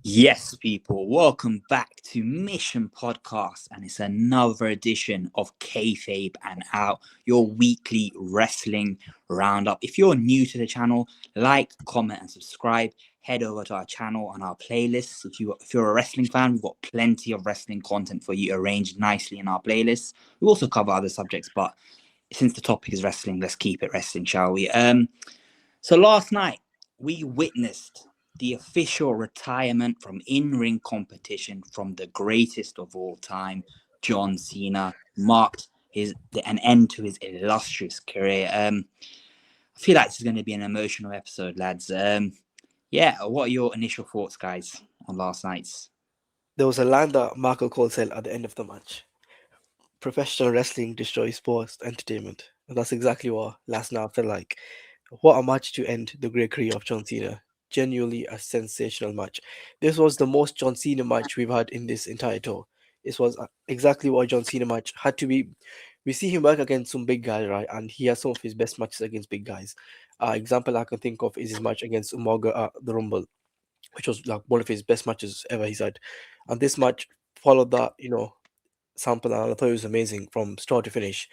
Yes, people, welcome back to Mission Podcast, and it's another edition of Kayfabe and Out, your weekly wrestling roundup. If you're new to the channel, like, comment, and subscribe. Head over to our channel and our playlists. If you're a wrestling fan, we've got plenty of wrestling content for you arranged nicely in our playlists. We also cover other subjects, but since the topic is wrestling, let's keep it wrestling, shall we? So last night we witnessed the official retirement from in-ring competition from the greatest of all time, John Cena, marked an end to his illustrious career. I feel like this is going to be an emotional episode, lads. Yeah, what are your initial thoughts, guys, on last night's? There was a line that Michael Cole said at the end of the match. Professional wrestling destroys sports entertainment. And that's exactly what last night felt like. What a match to end the great career of John Cena. Genuinely a sensational match. This was the most John Cena match we've had in this entire tour. This was exactly what John Cena match had to be. We see him work against some big guys, right? And he has some of his best matches against big guys. Example I can think of is his match against Umaga at the Rumble, which was like one of his best matches ever, he said. And this match followed that, sample, and I thought it was amazing from start to finish.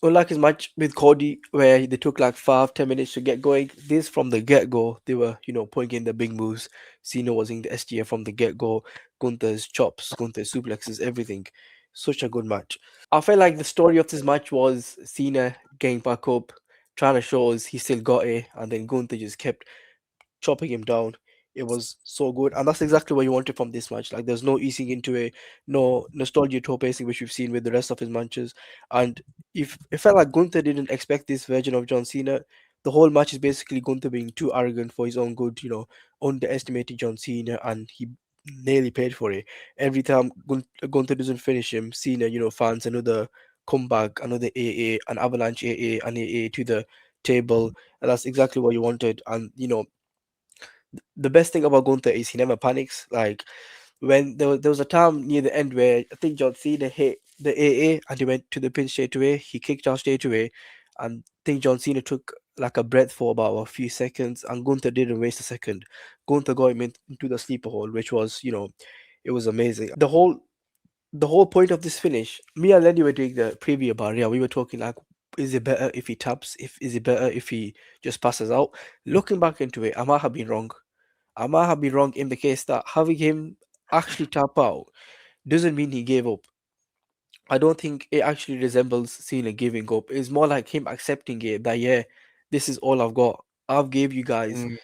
Unlike his match with Cody, where they took like 5-10 minutes to get going, this from the get go, they were, putting in the big moves. Cena was in the STF from the get go, Gunther's chops, Gunther's suplexes, everything. Such a good match. I felt like the story of this match was Cena getting back up, trying to show us he still got it, and then Gunther just kept chopping him down. It was so good, and that's exactly what you wanted from this match. Like, there's no easing into it, no nostalgia toe pacing, which we've seen with the rest of his matches. And if it felt like Gunther didn't expect this version of John Cena, the whole match is basically Gunther being too arrogant for his own good, underestimating John Cena, and he nearly paid for it. Every time Gunther doesn't finish him, Cena, finds another comeback, another AA, an avalanche AA, an AA to the table, and that's exactly what you wanted. And the best thing about Gunther is he never panics. Like, when there was a time near the end where I think John Cena hit the AA and he went to the pin straight away. He kicked out straight away, and I think John Cena took like a breath for about a few seconds, and Gunther didn't waste a second. Gunther got him into the sleeper hold, which was, it was amazing. The whole point of this finish, me and Lenny were doing the preview about it. Yeah, we were talking like, is it better if he taps? If is it better if he just passes out? Looking back into it, I might have been wrong. I might have been wrong in the case that having him actually tap out doesn't mean he gave up. I don't think it actually resembles Cena giving up. It's more like him accepting it that, yeah, this is all I've got. I've gave you guys Mm,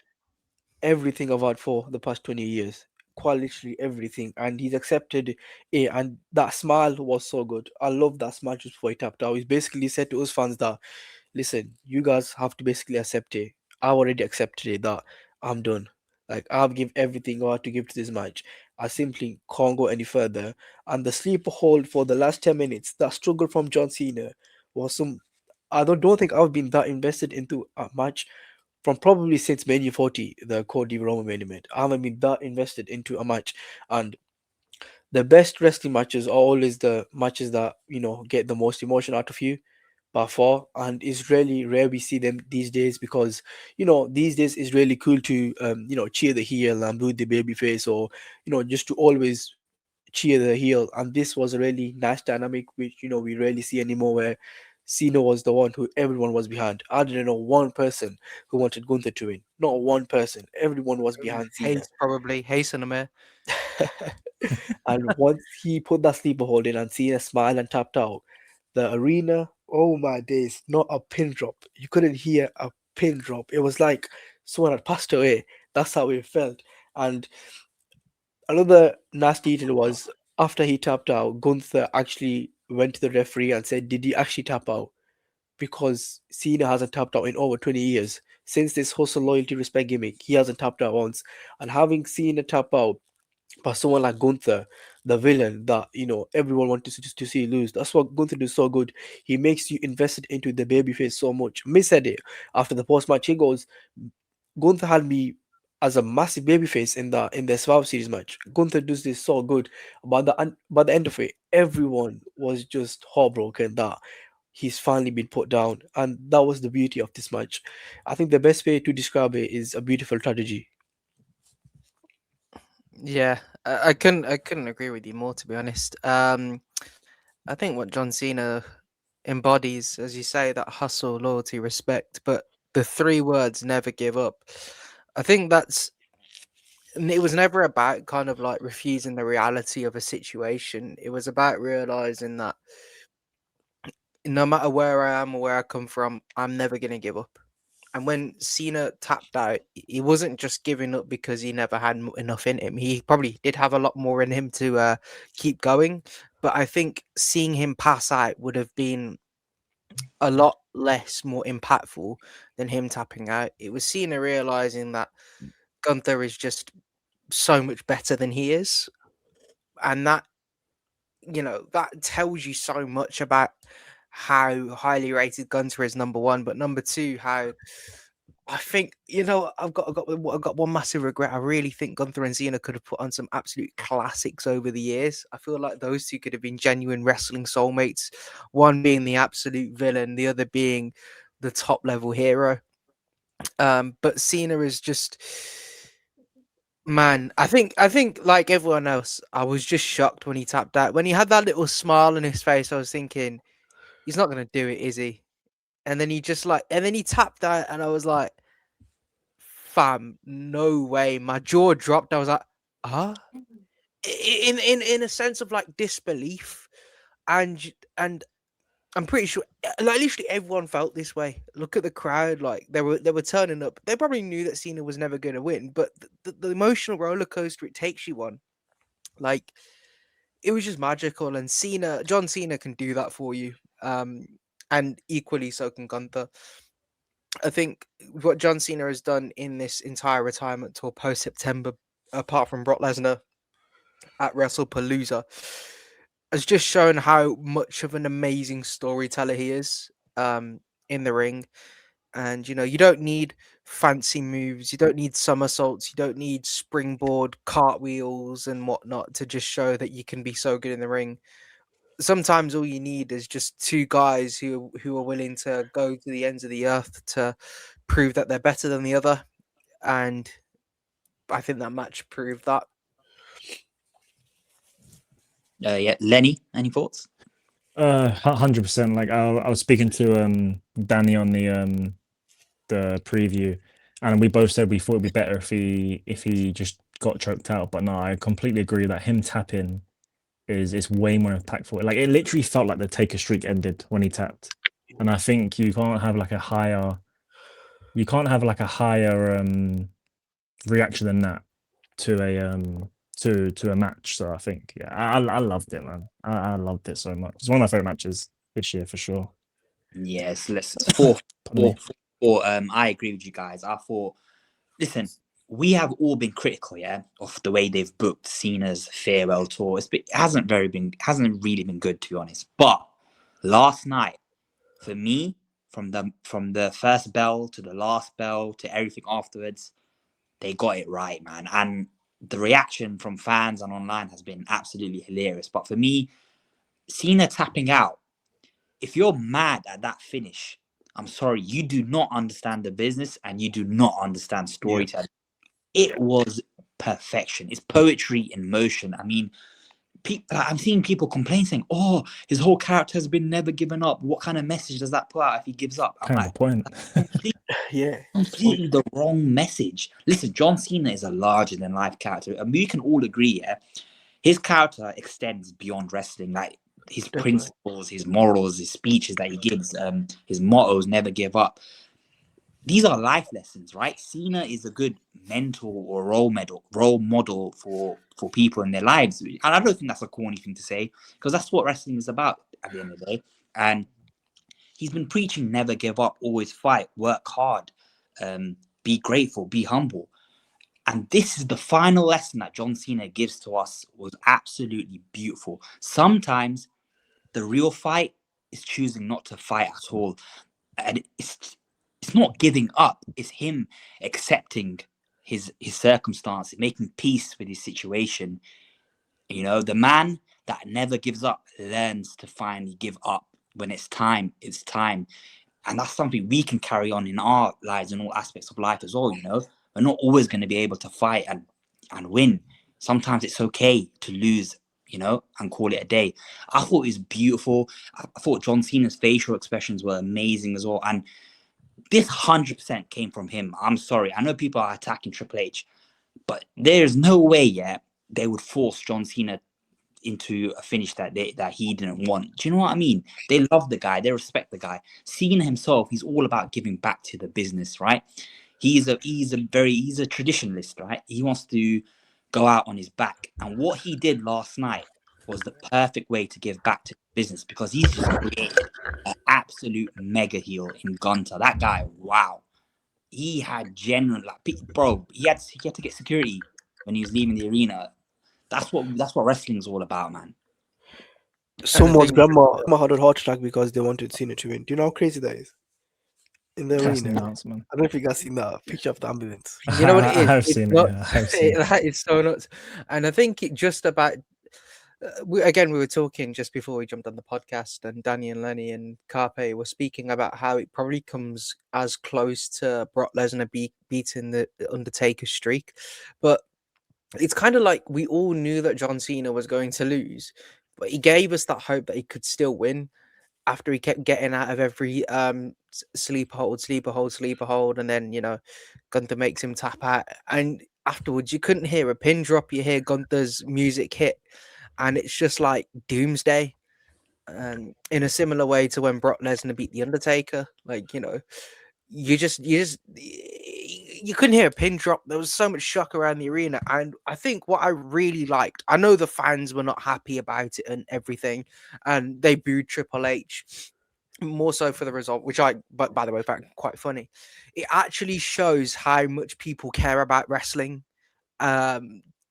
everything I've had for the past 20 years. Quite literally everything. And he's accepted it. And that smile was so good. I love that smile just before he tapped out. He's basically said to us fans that, listen, you guys have to basically accept it. I already accepted it that I'm done. Like, I've give everything I had to give to this match. I simply can't go any further. And the sleeper hold for the last 10 minutes, that struggle from John Cena was some. I don't think I've been that invested into a match from probably since Mania 40, the Cody Roman main event. I haven't been that invested into a match. And the best wrestling matches are always the matches that, get the most emotion out of you by far, and it's really rare we see them these days, because these days it's really cool to cheer the heel and boo the baby face, or just to always cheer the heel. And this was a really nice dynamic, which we rarely see anymore, where Cena was the one who everyone was behind. I didn't know one person who wanted Gunther to win. Not one person. Everyone was behind Cena. Haste, probably. Haste and Amir. And once he put that sleeper hold in and Cena smiled and tapped out, the arena, oh my days, not a pin drop. You couldn't hear a pin drop. It was like someone had passed away. That's how it felt. And another nasty detail was, after he tapped out, Gunther actually went to the referee and said, did he actually tap out? Because Cena hasn't tapped out in over 20 years. Since this hustle, loyalty, respect gimmick, he hasn't tapped out once. And having Cena tap out, but someone like Gunther, the villain that everyone wanted to see lose. That's what Gunther does so good. He makes you invested into the babyface so much. Miz said it after the post match. He goes, Gunther had me as a massive babyface in the Survivor Series match. Gunther does this so good. By the end of it, everyone was just heartbroken that he's finally been put down, and that was the beauty of this match. I think the best way to describe it is a beautiful tragedy. Yeah, I couldn't agree with you more, to be honest. I think what John Cena embodies, as you say, that hustle, loyalty, respect, but the three words "never give up." I think it was never about kind of like refusing the reality of a situation. It was about realizing that no matter where I am or where I come from, I'm never gonna give up. And when Cena tapped out, he wasn't just giving up because he never had enough in him. He probably did have a lot more in him to keep going. But I think seeing him pass out would have been a lot less more impactful than him tapping out. It was Cena realizing that Gunther is just so much better than he is. And that, that tells you so much about how highly rated Gunther is, number one, but number two, how I think I've got one massive regret. I really think Gunther and Cena could have put on some absolute classics over the years. I feel like those two could have been genuine wrestling soulmates. One being the absolute villain, the other being the top level hero. But Cena is just, man. I think like everyone else, I was just shocked when he tapped out. When he had that little smile on his face, I was thinking he's not gonna do it, is he? And then and then he tapped out, and I was like, fam, no way. My jaw dropped. I was like, huh? In a sense of like disbelief, and I'm pretty sure, like literally everyone felt this way. Look at the crowd, like they were turning up. They probably knew that Cena was never going to win, but the emotional roller coaster it takes you on, like it was just magical. And John Cena can do that for you, and equally so can Gunther. I think what John Cena has done in this entire retirement tour post September, apart from Brock Lesnar at WrestlePalooza, has just shown how much of an amazing storyteller he is in the ring. And you don't need fancy moves, you don't need somersaults, you don't need springboard cartwheels and whatnot to just show that you can be so good in the ring. Sometimes all you need is just two guys who are willing to go to the ends of the earth to prove that they're better than the other, and I think that match proved that. Yeah, Lenny, any thoughts? 100%. Like I was speaking to Danny on the preview, and we both said we thought it'd be better if he just got choked out. But no, I completely agree that him tapping is way more impactful. Like it literally felt like the Taker streak ended when he tapped, and I think you can't have like a higher reaction than that to to a match. So I think yeah, I loved it, man. I loved it so much. It's one of my favorite matches this year for sure. Yes, let's four, Pardon four, me. four, four. I agree with you guys. I thought, listen, we have all been critical, yeah, of the way they've booked Cena's farewell tour. It hasn't really been good, to be honest. But last night, for me, from the first bell to the last bell to everything afterwards, they got it right, man. And the reaction from fans and online has been absolutely hilarious. But for me, Cena tapping out, if you're mad at that finish, I'm sorry, you do not understand the business and you do not understand Yeah, storytelling. It was perfection. It's poetry in motion. I mean, I'm seeing people complain saying, "Oh, his whole character has been never given up. What kind of message does that put out if he gives up?" I'm Kind of the like, point. completely, yeah, completely the wrong message. Listen, John Cena is a larger than life character, and we can all agree, yeah, his character extends beyond wrestling. Like his definitely. principles, his morals, his speeches that he gives, his mottos, never give up. These are life lessons, right? Cena is a good mentor or role model for people in their lives, and I don't think that's a corny thing to say because that's what wrestling is about at the end of the day. And he's been preaching never give up, always fight, work hard, be grateful, be humble. And this is the final lesson that John Cena gives to us was absolutely beautiful. Sometimes the real fight is choosing not to fight at all. And it's not giving up. It's him accepting his circumstance, making peace with his situation. The man that never gives up learns to finally give up when it's time. It's time. And that's something we can carry on in our lives in all aspects of life as well. We're not always going to be able to fight and win. Sometimes it's okay to lose, you know, and call it a day. I thought it was beautiful. I thought John Cena's facial expressions were amazing as well. And this 100% came from him. I'm sorry. I know people are attacking Triple H, but there's no way, they would force John Cena into a finish that he didn't want. Do you know what I mean? They love the guy, they respect the guy. Cena himself, he's all about giving back to the business, right? He's a traditionalist, right? He wants to go out on his back, and what he did last night was the perfect way to give back to business, because he's just created an absolute mega heel in Gunther. That guy, wow, he had genuine, like, bro, he had to get security when he was leaving the arena. That's what wrestling's all about, man. Someone's grandma had a heart attack because they wanted Cena to win. Do you know how crazy that is? In the That's arena. nuts, man. I don't know if you guys seen that picture of the ambulance. You know what it is? I have It's seen nuts. it. Yeah, I have seen it. That is so nuts. And I think it just about we were talking just before we jumped on the podcast, and Danny and Lenny and Carpe were speaking about how it probably comes as close to Brock Lesnar beating the Undertaker streak, but it's kind of like we all knew that John Cena was going to lose, but he gave us that hope that he could still win after he kept getting out of every sleeper hold, and then, you know, Gunther makes him tap out, and afterwards you couldn't hear a pin drop, you hear Gunther's music hit, and it's just like doomsday. In a similar way to when Brock Lesnar beat the Undertaker, like, you know, you couldn't hear a pin drop. There was so much shock around the arena, and I think what I really liked, I know the fans were not happy about it and everything, and they booed Triple H more so for the result, which but by the way, found quite funny. It actually shows how much people care about wrestling,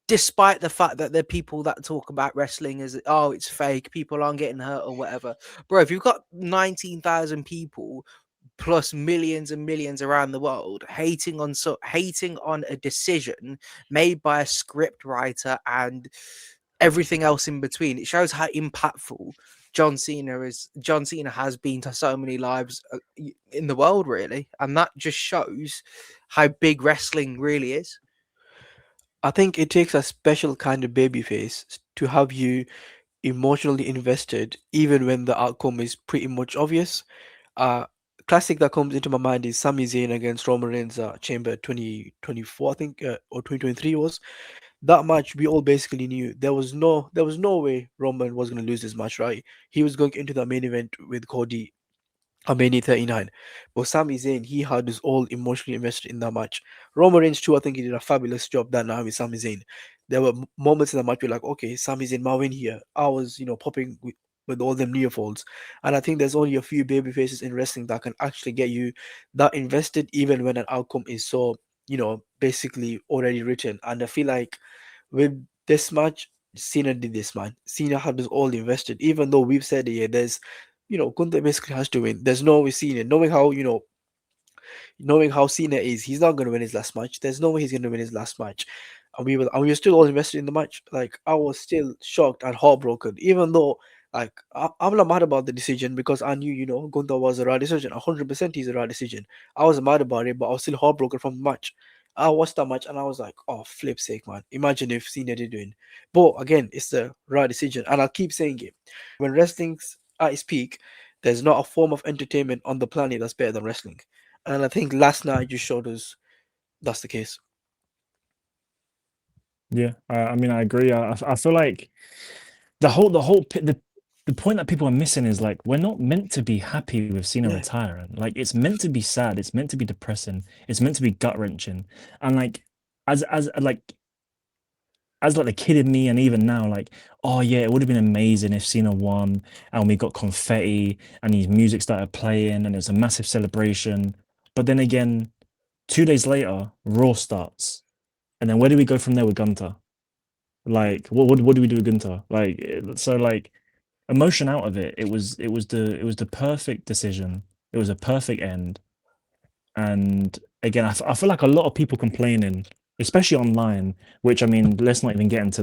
despite the fact that there are people that talk about wrestling as, oh, it's fake, people aren't getting hurt or whatever. Bro, if you've got 19,000 people plus millions and millions around the world hating on a decision made by a script writer and everything else in between, it shows how impactful John Cena has been to so many lives in the world, really, and that just shows how big wrestling really is. I think it takes a special kind of babyface to have you emotionally invested, even when the outcome is pretty much obvious. Classic that comes into my mind is Sami Zayn against Roman Reigns, Chamber 2024, I think, or 2023 was. That match we all basically knew there was no way Roman was going to lose this match, right? He was going into the main event with Cody on Mania 39. But Sami Zayn, he had us all emotionally invested in that match. Roman Reigns too, I think he did a fabulous job that night with Sami Zayn. There were moments in the match where like, okay, Sami Zayn might win here. I was, popping with all them near folds. And I think there's only a few baby faces in wrestling that can actually get you that invested even when an outcome is so, basically already written. And I feel like with this match, Cena did this, man. Cena had us all invested, even though we've said, yeah, there's, Gunther basically has to win. There's no way Cena, knowing how Cena is, he's not going to win his last match. There's no way he's going to win his last match. And we were still all invested in the match. Like, I was still shocked and heartbroken, even though, like, I'm not mad about the decision because I knew, Gunther was a right decision. 100% he's a right decision. I was mad about it, but I was still heartbroken from the match. I watched that match and I was like, oh, flip's sake, man. Imagine if Cena did win. But again, it's the right decision. And I'll keep saying it. When wrestling's at its peak, there's not a form of entertainment on the planet that's better than wrestling. And I think last night just showed us that's the case. Yeah, I mean, I agree. I feel like the point that people are missing is like we're not meant to be happy with Cena Yeah. retiring. Like it's meant to be sad. It's meant to be depressing. It's meant to be gut wrenching. And like as like the kid in me, and even now, like, oh yeah, it would have been amazing if Cena won and we got confetti and his music started playing and it was a massive celebration. But then again, 2 days later, Raw starts, and then where do we go from there with Gunther? Like, what do we do with Gunther? Like, so like, emotion out of it. It was the perfect decision. It was a perfect end. And again, I feel like a lot of people complaining, especially online. Which, I mean, let's not even get into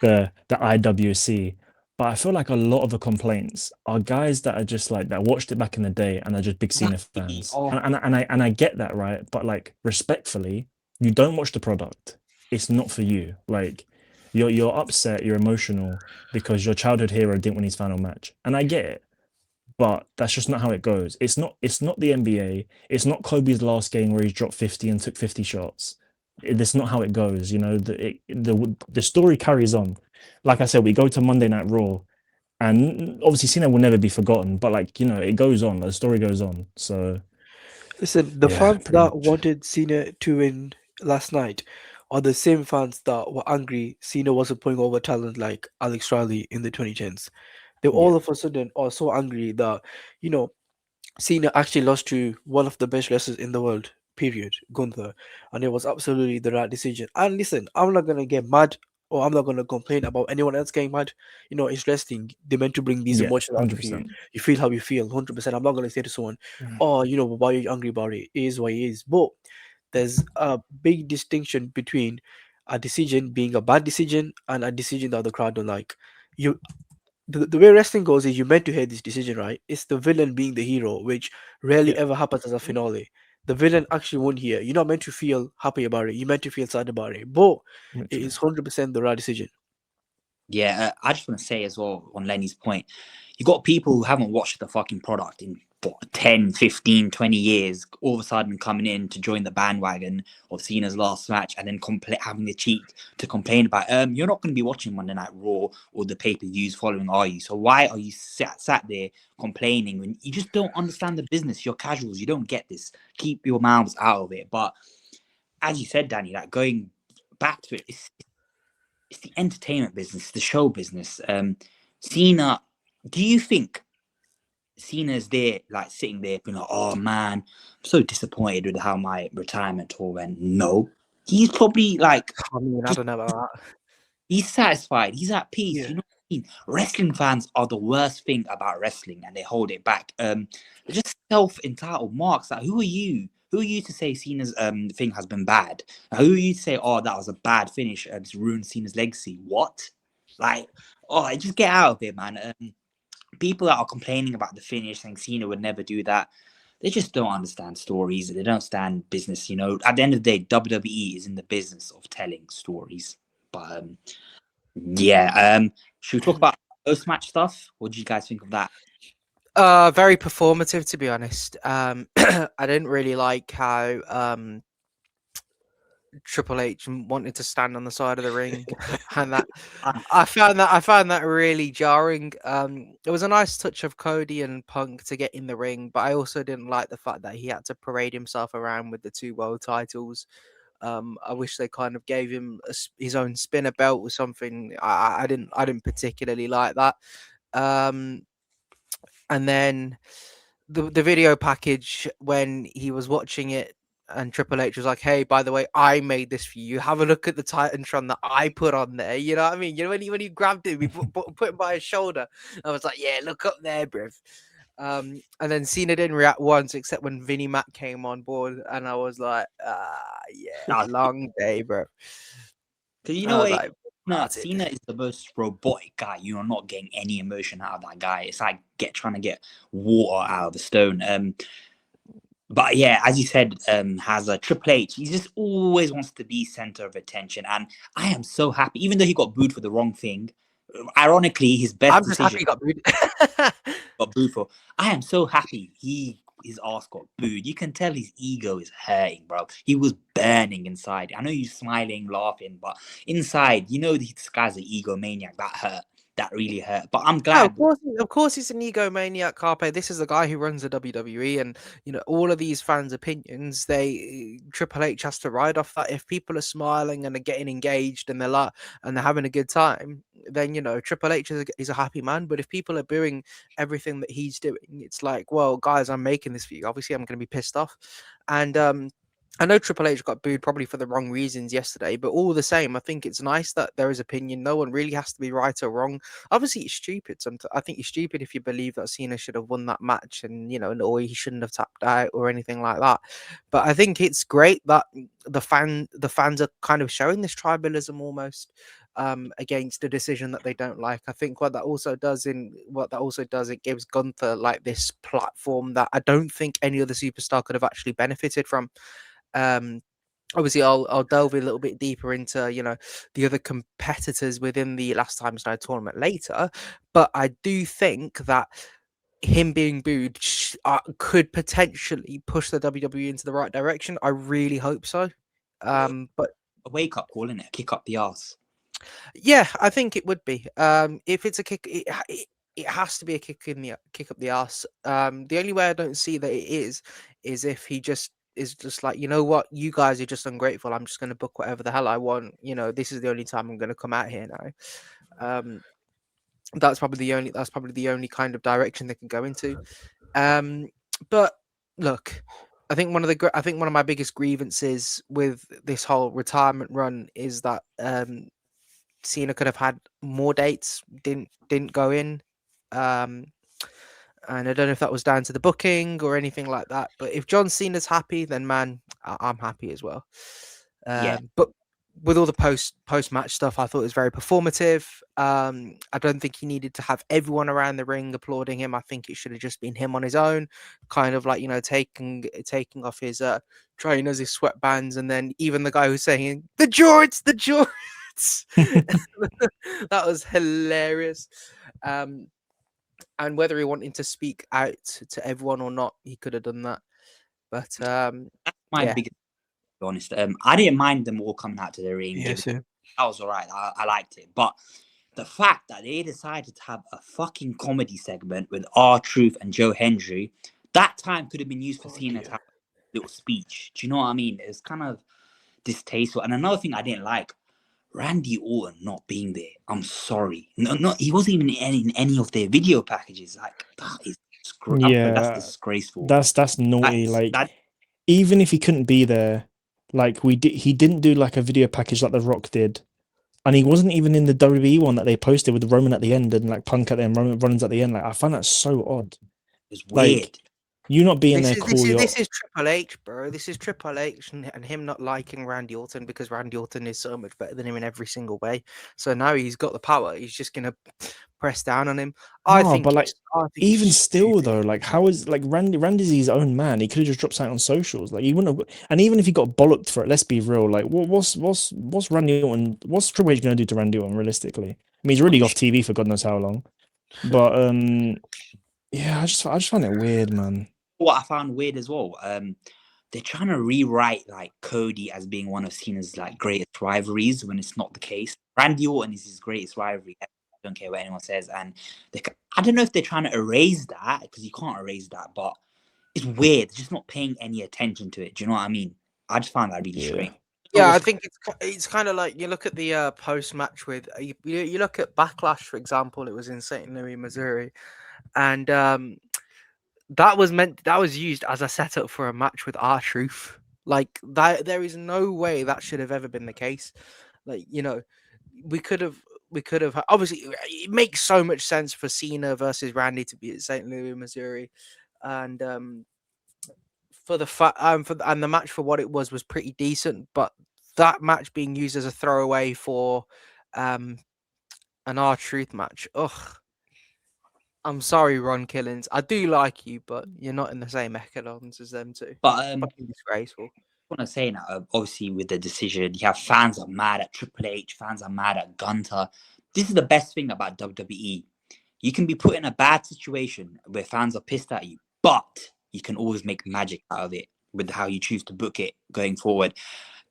the IWC. But I feel like a lot of the complaints are guys that are just like that watched it back in the day and are just big Cena fans. And I get that, right? But like, respectfully, you don't watch the product. It's not for you. Like, You're upset, you're emotional because your childhood hero didn't win his final match, and I get it. But that's just not how it goes. It's not the NBA. It's not Kobe's last game where he dropped 50 and took 50 shots. That's not how it goes. You know, the story carries on. Like I said, we go to Monday Night Raw, and obviously Cena will never be forgotten. But like, it goes on. The story goes on. So Listen, the yeah, fans pretty that much. wanted Cena to win last night are the same fans that were angry Cena wasn't putting over talent like Alex Riley in the 2010s. They Yeah, all of a sudden are so angry that, you know, Cena actually lost to one of the best wrestlers in the world, period, Gunther, and it was absolutely the right decision. And listen, I'm not gonna get mad or I'm not gonna complain about anyone else getting mad. You know, it's wrestling. They're meant to bring these yeah, emotions out of you. 100%. You feel how you feel, 100%. I'm not gonna say to someone, "Oh, you know, why are you angry about it? It is what it is." But there's a big distinction between a decision being a bad decision and a decision that the crowd don't like. You the way wrestling goes is you meant to hate this decision, right? It's the villain being the hero, which rarely Yeah, ever happens as a finale. The villain actually won here. You're not meant to feel happy about it. You're meant to feel sad about it. But it literally. is 100% the right decision. Yeah, I just want to say as well on Lenny's point, you got people who haven't watched the fucking product in what, 10, 15, 20 years, all of a sudden coming in to join the bandwagon of Cena's last match and then having the cheek to complain about, you're not going to be watching Monday Night Raw or the pay-per-views following, are you? So why are you sat there complaining when you just don't understand the business? You're casuals. You don't get this. Keep your mouths out of it. But as you said, Danny, like going back to it, it's the entertainment business, the show business. Cena, do you think Cena's there, like sitting there, being like, "Oh man, I'm so disappointed with how my retirement tour went"? No, he's probably like, I mean, I just don't know about that. he's satisfied. He's at peace. Yeah. You know what I mean? Wrestling fans are the worst thing about wrestling, and they hold it back. They're just self-entitled marks. Like, who are you? Who are you to say Cena's thing has been bad? Who are you to say, "Oh, that was a bad finish. It's ruined Cena's legacy"? What? Like, oh, just get out of it, man. People that are complaining about the finish, saying Cena would never do that, they just don't understand stories. They don't understand business. You know, at the end of the day, WWE is in the business of telling stories. But yeah, should we talk about post-match stuff? What do you guys think of that? Very performative, to be honest. I didn't really like how Triple H wanted to stand on the side of the ring, and that I found that really jarring. It was a nice touch of Cody and Punk to get in the ring, but I also didn't like the fact that he had to parade himself around with the two world titles. I wish they kind of gave him his own spinner belt or something. I didn't particularly like that. Um, and then the video package when he was watching it and Triple H was like, "Hey, by the way, I made this for you. Have a look at the Titantron that I put on there." You know what I mean? You know when he grabbed him, he put him by his shoulder. I was like, "Yeah, look up there, bruv." And then Cena didn't react once except when Vinnie Mac came on board, and I was like, yeah, long day, bro." Because you I know was what? like, Cena, "That's it." Cena is the most robotic guy. You're not getting any emotion out of that guy. It's like trying to get water out of a stone. But yeah, as you said, has a Triple H. He just always wants to be center of attention, and I am so happy. Even though he got booed for the wrong thing, ironically, his best I'm just happy decision he got booed. got booed for. I am so happy his ass got booed. You can tell his ego is hurting, bro. He was burning inside. I know you're smiling, laughing, but inside, you know this guy's an egomaniac. That hurt. That really hurt. But I'm No, glad. of course, he's an egomaniac, Carpe. This is the guy who runs the WWE, and all of these fans' opinions. Triple H has to ride off that. If people are smiling and are getting engaged and they're having a good time, then Triple H is a happy man. But if people are booing everything that he's doing, it's like, well, guys, I'm making this for you. Obviously, I'm going to be pissed off, and I know Triple H got booed probably for the wrong reasons yesterday, but all the same, I think it's nice that there is opinion. No one really has to be right or wrong. Obviously, it's stupid. I think it's stupid if you believe that Cena should have won that match and or he shouldn't have tapped out or anything like that. But I think it's great that the fans are kind of showing this tribalism almost against a decision that they don't like. I think what that also does, it gives Gunther like this platform that I don't think any other superstar could have actually benefited from. Um, obviously I'll delve a little bit deeper into, you know, the other competitors within the Last Time Slide tournament later, but I do think that him being booed could potentially push the WWE into the right direction. I really hope so. But A wake up call, innit? A kick up the ass. yeah, I think it would be. If it's a kick, it has to be a kick up the ass. The only way I don't see that it is if he just is just like, you know what, you guys are just ungrateful. I'm just going to book whatever the hell I want. You know, this is the only time I'm going to come out here now. That's probably the only kind of direction they can go into. But look, I think one of my biggest grievances with this whole retirement run is that Cena could have had more dates, didn't go in. And I don't know if that was down to the booking or anything like that. But if John Cena's happy, then man, I'm happy as well. Yeah. But with all the post match stuff, I thought it was very performative. I don't think he needed to have everyone around the ring applauding him. I think it should have just been him on his own, kind of like, you know, taking off his trainers, his sweatbands, and then even the guy who's saying the jorts, the jorts. That was hilarious. And whether he wanted to speak out to everyone or not, he could have done that. But That's my yeah. biggest, to be honest. I didn't mind them all coming out to the ring. Yes, yeah. That was all right. I liked it. But the fact that they decided to have a fucking comedy segment with R-Truth and Joe Hendry, that time could have been used for Cena to have a little speech. Do you know what I mean? It was kind of distasteful. And another thing I didn't like, Randy Orton not being there. I'm sorry. No, he wasn't even in any of their video packages. Like, that is that's disgraceful. That's naughty. Even if he couldn't be there, like he didn't do like a video package like The Rock did, and he wasn't even in the WWE one that they posted with Roman at the end and like Punk at the end, Rollins at the end. Like, I find that so odd. It's weird. Like, you not being there, cool. This is Triple H, bro. This is Triple H and him not liking Randy Orton because Randy Orton is so much better than him in every single way. So now he's got the power. He's just gonna press down on him. Even still though, like, how is like Randy's his own man? He could have just dropped something on socials. Like, he wouldn't have. And even if he got bollocked for it, let's be real. Like, what's Randy Orton? What's Triple H gonna do to Randy Orton realistically? I mean, he's already off TV for God knows how long. But yeah, I just find it weird, man. What I found weird as well, they're trying to rewrite like Cody as being one of Cena's like greatest rivalries when it's not the case. Randy Orton is his greatest rivalry. I don't care what anyone says, and I don't know if they're trying to erase that, because you can't erase that, but it's weird. They're just not paying any attention to it. Do you know what I mean? I just find that really strange. Yeah, I think it's kind of like you look at the post match with you look at Backlash, for example. It was in St. Louis, Missouri, and that was used as a setup for a match with R-Truth. Like, that, there is no way that should have ever been the case. Like, you know, we could have obviously, it makes so much sense for Cena versus Randy to be at St. Louis, Missouri, and for the and the match for what it was pretty decent. But that match being used as a throwaway for an R-Truth match, ugh. I'm sorry, Ron Killings. I do like you, but you're not in the same echelons as them two. But fucking disgraceful. I want to say now, obviously with the decision, you have fans are mad at Triple H, fans are mad at Gunther. This is the best thing about WWE. You can be put in a bad situation where fans are pissed at you, but you can always make magic out of it with how you choose to book it going forward.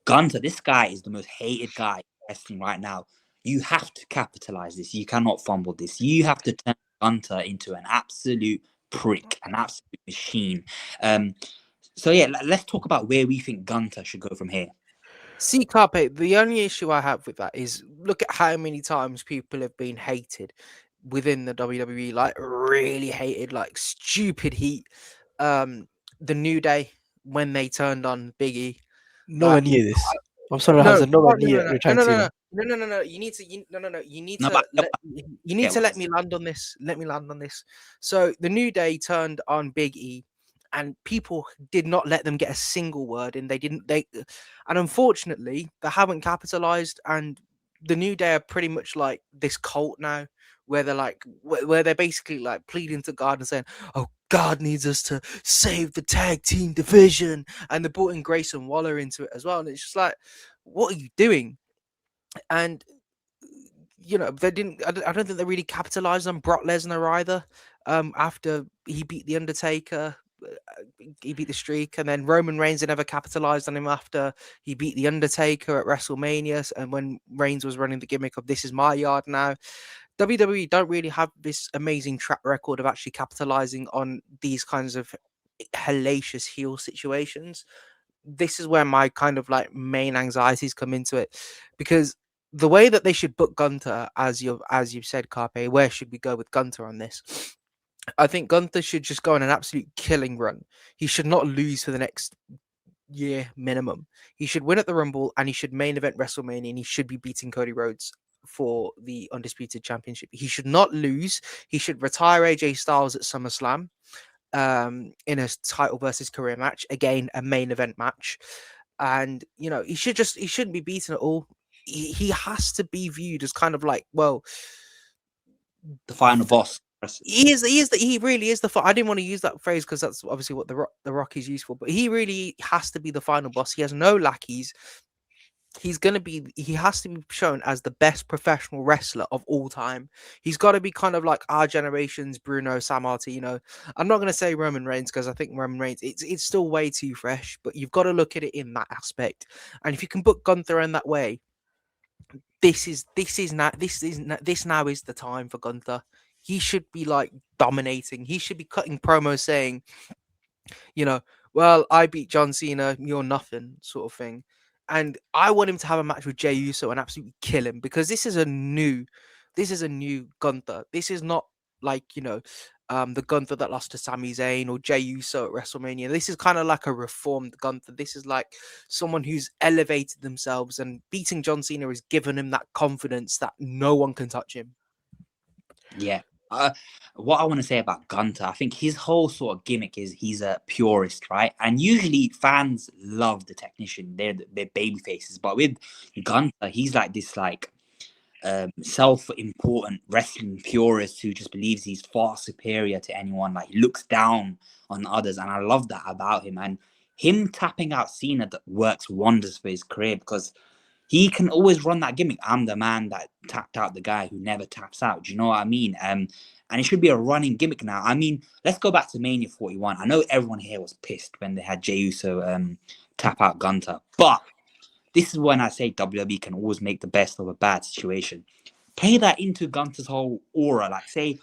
Gunther, this guy is the most hated guy in wrestling right now. You have to capitalize this. You cannot fumble this. You have to turn Gunther into an absolute prick, an absolute machine. So yeah, let's talk about where we think Gunther should go from here. See, Carpe, the only issue I have with that is look at how many times people have been hated within the WWE, like really hated, like stupid heat. The New Day, when they turned on Big E. Nowhere near this. I'm sorry, Hazza, nowhere near No. You need to let me land on this. Let me land on this. So the New Day turned on Big E, and people did not let them get a single word in. And unfortunately, they haven't capitalized. And the New Day are pretty much like this cult now, where they're basically like pleading to God and saying, "Oh, God needs us to save the tag team division, and they brought in Grayson Waller into it as well. And it's just like, what are you doing? And they didn't. I don't think they really capitalized on Brock Lesnar either. After he beat the Undertaker, he beat the streak, and then Roman Reigns never capitalized on him after he beat the Undertaker at WrestleMania, and when Reigns was running the gimmick of "This is my yard now." WWE don't really have this amazing track record of actually capitalizing on these kinds of hellacious heel situations. This is where my kind of like main anxieties come into it, because the way that they should book Gunther, as you've said, Carpe, where should we go with Gunther on this? I think Gunther should just go on an absolute killing run. He should not lose for the next year minimum. He should win at the Rumble, and he should main event WrestleMania, and he should be beating Cody Rhodes for the Undisputed Championship. He should not lose. He should retire AJ Styles at SummerSlam in a title versus career match. Again, a main event match. And, he shouldn't be beaten at all. He has to be viewed as kind of like, well, The final boss. he really is the. I didn't want to use that phrase because that's obviously what the Rock is used for, but he really has to be the final boss. He has no lackeys. He has to be shown as the best professional wrestler of all time. He's got to be kind of like our generation's Bruno Sammartino. I'm not going to say Roman Reigns, because I think Roman Reigns, it's still way too fresh, but you've got to look at it in that aspect. And if you can book Gunther in that way, this now is the time for Gunther. He should be like dominating. He should be cutting promos saying, well, I beat John Cena, you're nothing, sort of thing. And I want him to have a match with Jey Uso and absolutely kill him, because this is a new Gunther. This is not like, the Gunther that lost to Sami Zayn or Jey Uso at WrestleMania. This is kind of like a reformed Gunther. This is like someone who's elevated themselves, and beating John Cena has given him that confidence that no one can touch him. Yeah. What I want to say about Gunther, I think his whole sort of gimmick is he's a purist, right? And usually fans love the technician; they're baby faces. But with Gunther, he's like this self-important wrestling purist who just believes he's far superior to anyone. Like, he looks down on others, and I love that about him. And him tapping out Cena, that works wonders for his career, because he can always run that gimmick. I'm the man that tapped out the guy who never taps out. Do you know what I mean? And it should be a running gimmick now. I mean, let's go back to Mania 41. I know everyone here was pissed when they had Jey Uso tap out Gunther, but this is when I say WWE can always make the best of a bad situation. Play that into Gunther's whole aura. Like, say,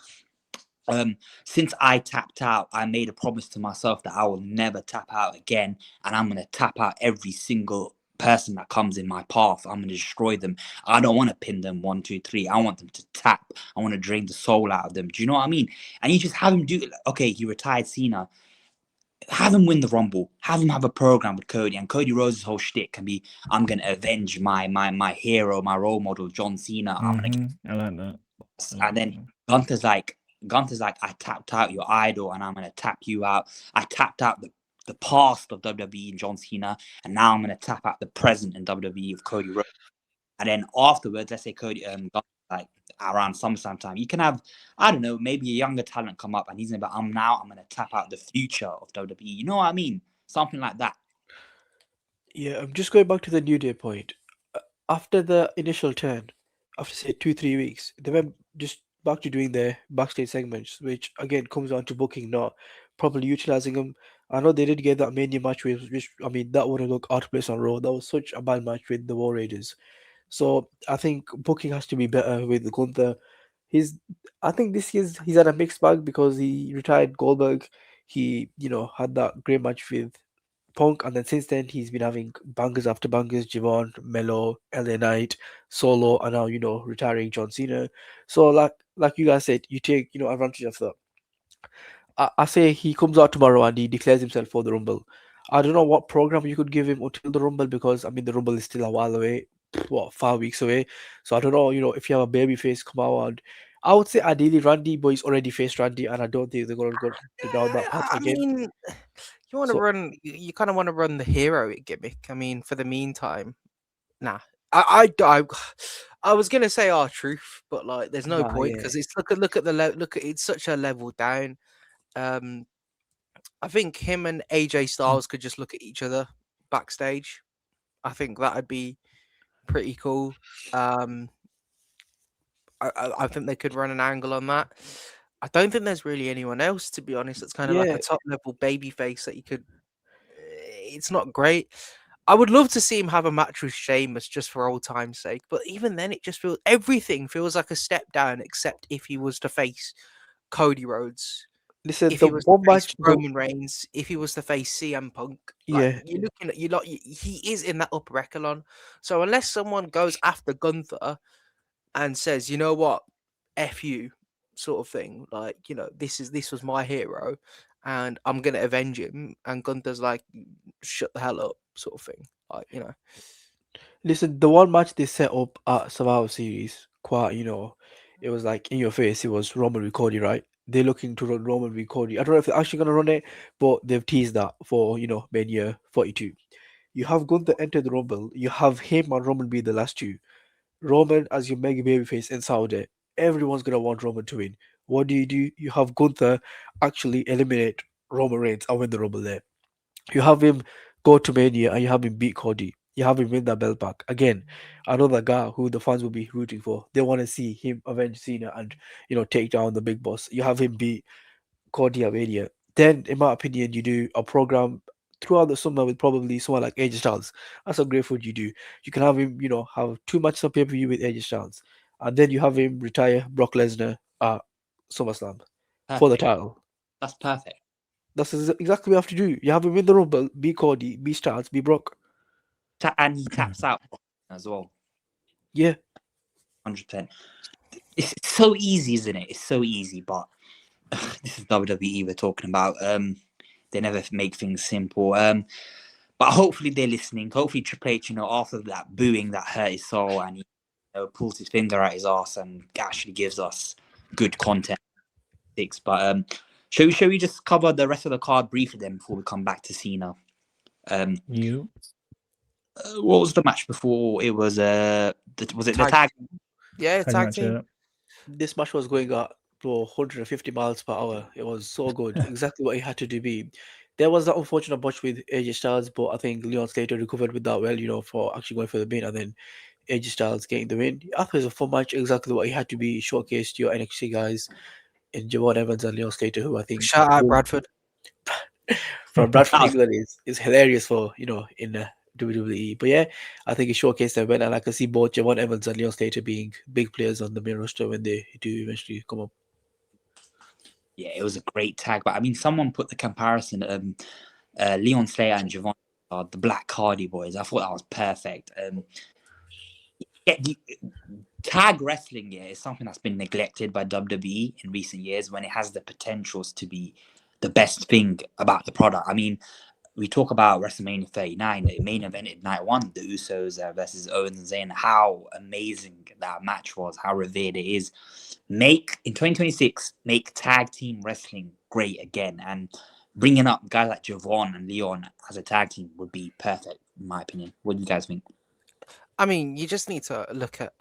since I tapped out, I made a promise to myself that I will never tap out again, and I'm going to tap out every single person that comes in my path. I'm going to destroy them. I don't want to pin them 1, 2, 3. I want them to tap. I want to drain the soul out of them. Do you know what I mean? And you just have him do it. Okay, he retired Cena. Have him win the Rumble. Have him have a program with Cody. And Cody Rhodes' whole shtick can be, I'm going to avenge my hero, my role model, John Cena. I'm going to. I like that. And then Gunther's like, I tapped out your idol, and I'm going to tap you out. I tapped out the past of WWE and John Cena, and now I'm going to tap out the present in WWE of Cody Rhodes. And then afterwards, let's say Cody, like around SummerSlam time, you can have, I don't know, maybe a younger talent come up, and he's going to be, I'm going to tap out the future of WWE. You know what I mean? Something like that. Yeah, I'm just going back to the New Day point. After the initial turn, after say 2-3 weeks, they went just back to doing their backstage segments, which again comes down to booking, not properly utilizing them. I know they did get that Mania match, which I mean, that wouldn't look out of place on Raw. That was such a bad match with the War Raiders. So I think booking has to be better with Gunther. I think this year's he's had a mixed bag because he retired Goldberg. He had that great match with Punk, and then since then he's been having bangers after bangers, Javon, Melo, LA Knight, Solo, and now retiring John Cena. So like you guys said, you take advantage of that. I say he comes out tomorrow and he declares himself for the Rumble. I don't know what program you could give him until the Rumble, because I mean the Rumble is still a while away, 5 weeks away. So I don't know, if you have a baby face come out, and I would say ideally Randy, but he's already faced Randy, and I don't think they're gonna go down that path I again. mean, you want to run, you kind of want to run the hero gimmick. I mean, for the meantime, nah. I was gonna say R-Truth, but like, there's no Nah, point, yeah. because it's look at it's such a level down. I think him and AJ Styles could just look at each other backstage. I think that would be pretty cool. I think they could run an angle on that. I don't think there's really anyone else, to be honest. It's kind of like Yeah, a top level baby face that you could. It's not great. I would love to see him have a match with Sheamus just for old time's sake, but even then, it just feels everything feels like a step down, except if he was to face Cody Rhodes, listen, if the he was to one face match, Roman Reigns, if he was to face CM Punk. Like yeah, you're looking at you lot, he is in that upper echelon. So unless someone goes after Gunther and says, you know what, F you, sort of thing, like, this was my hero and I'm gonna avenge him, and Gunther's like, shut the hell up, sort of thing. Like. listen, the one match they set up at Survivor Series, quite, it was like in your face. It was Roman with Cody, right? They're looking to run Roman with Cody. I don't know if they're actually gonna run it, but they've teased that for Mania 42. You have Gunther enter the Rumble. You have him and Roman be the last two. Roman as your mega babyface in Saudi. Everyone's gonna want Roman to win. What do? You have Gunther actually eliminate Roman Reigns and win the Rumble there. You have him go to Mania and you have him beat Cody. You have him win that belt back. Again, another guy who the fans will be rooting for. They want to see him avenge Cena and take down the big boss. You have him beat Cody at Mania. Then, in my opinion, you do a program throughout the summer with probably someone like AJ Styles. That's a great food you do. You can have him, have 2 matches on pay-per-view with AJ Styles. And then you have him retire Brock Lesnar at SummerSlam for the Perfect. title. That's perfect. That's exactly what you have to do. You have him win the Rumble, be Cody, be Styles, be Brock. And he taps out as well. Yeah. 100%. It's so easy, isn't it? It's so easy, but this is WWE we're talking about. They never make things simple. But hopefully they're listening. Hopefully Triple H, after that booing that hurt his soul, and he pulls his finger at his ass and actually gives us good content. But shall we just cover the rest of the card briefly then before we come back to Cena? You What was the match before? It was was it the tag? Yeah, tag tag match, team. yeah. This match was going at 150 miles per hour. It was so good. Exactly what he had to do. There was that unfortunate botch with AJ Styles, but I think Leon Slater recovered with that well, for actually going for the win, and then AJ Styles getting the win. I thought it was a fun match, exactly what he had to be. Showcased your NXT guys in Javon Evans and Leon Slater, who I think Shout out Bradford. from Bradford, That was- England is hilarious for in WWE. But yeah, I think it showcased them well, and I can see both Javon Evans and Leon Slater being big players on the main roster when they do eventually come up. Yeah, it was a great tag. But I mean, someone put the comparison. Leon Slater and Javon are the Black Hardy Boys. I thought that was perfect. Tag wrestling, is something that's been neglected by WWE in recent years when it has the potentials to be the best thing about the product. I mean, we talk about WrestleMania 39, the main event at night one, the Usos versus Owens and Zayn, how amazing that match was, how revered it is. In 2026, make tag team wrestling great again, and bringing up guys like Javon and Leon as a tag team would be perfect, in my opinion. What do you guys think? I mean, you just need to look at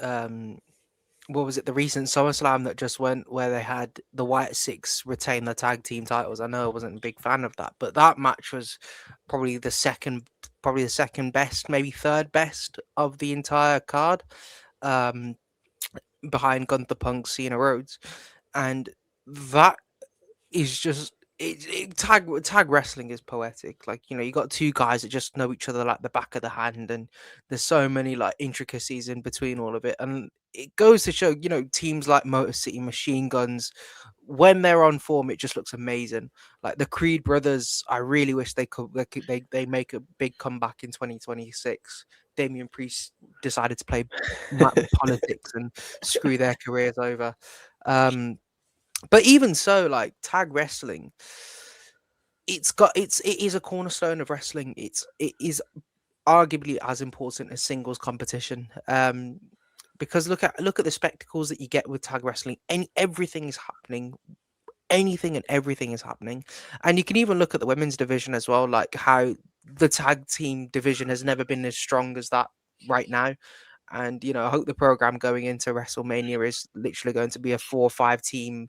what was it, the recent SummerSlam that just went, where they had the White Six retain the tag team titles. I know I wasn't a big fan of that, but that match was probably the second best, maybe third best of the entire card, behind Gunther, Punk, Cena, Rhodes, and that is just tag wrestling is poetic. Like, you got two guys that just know each other like the back of the hand, and there's so many like intricacies in between all of it, and it goes to show, teams like Motor City Machine Guns, when they're on form, it just looks amazing. Like the Creed brothers, I really wish they make a big comeback in 2026. Damian Priest decided to play politics and screw their careers over. But even so, like tag wrestling, it is a cornerstone of wrestling. It is arguably as important as singles competition. Because look at the spectacles that you get with tag wrestling. Everything is happening. Anything and everything is happening. And you can even look at the women's division as well, like how the tag team division has never been as strong as that right now. And I hope the program going into WrestleMania is literally going to be a 4 or 5 team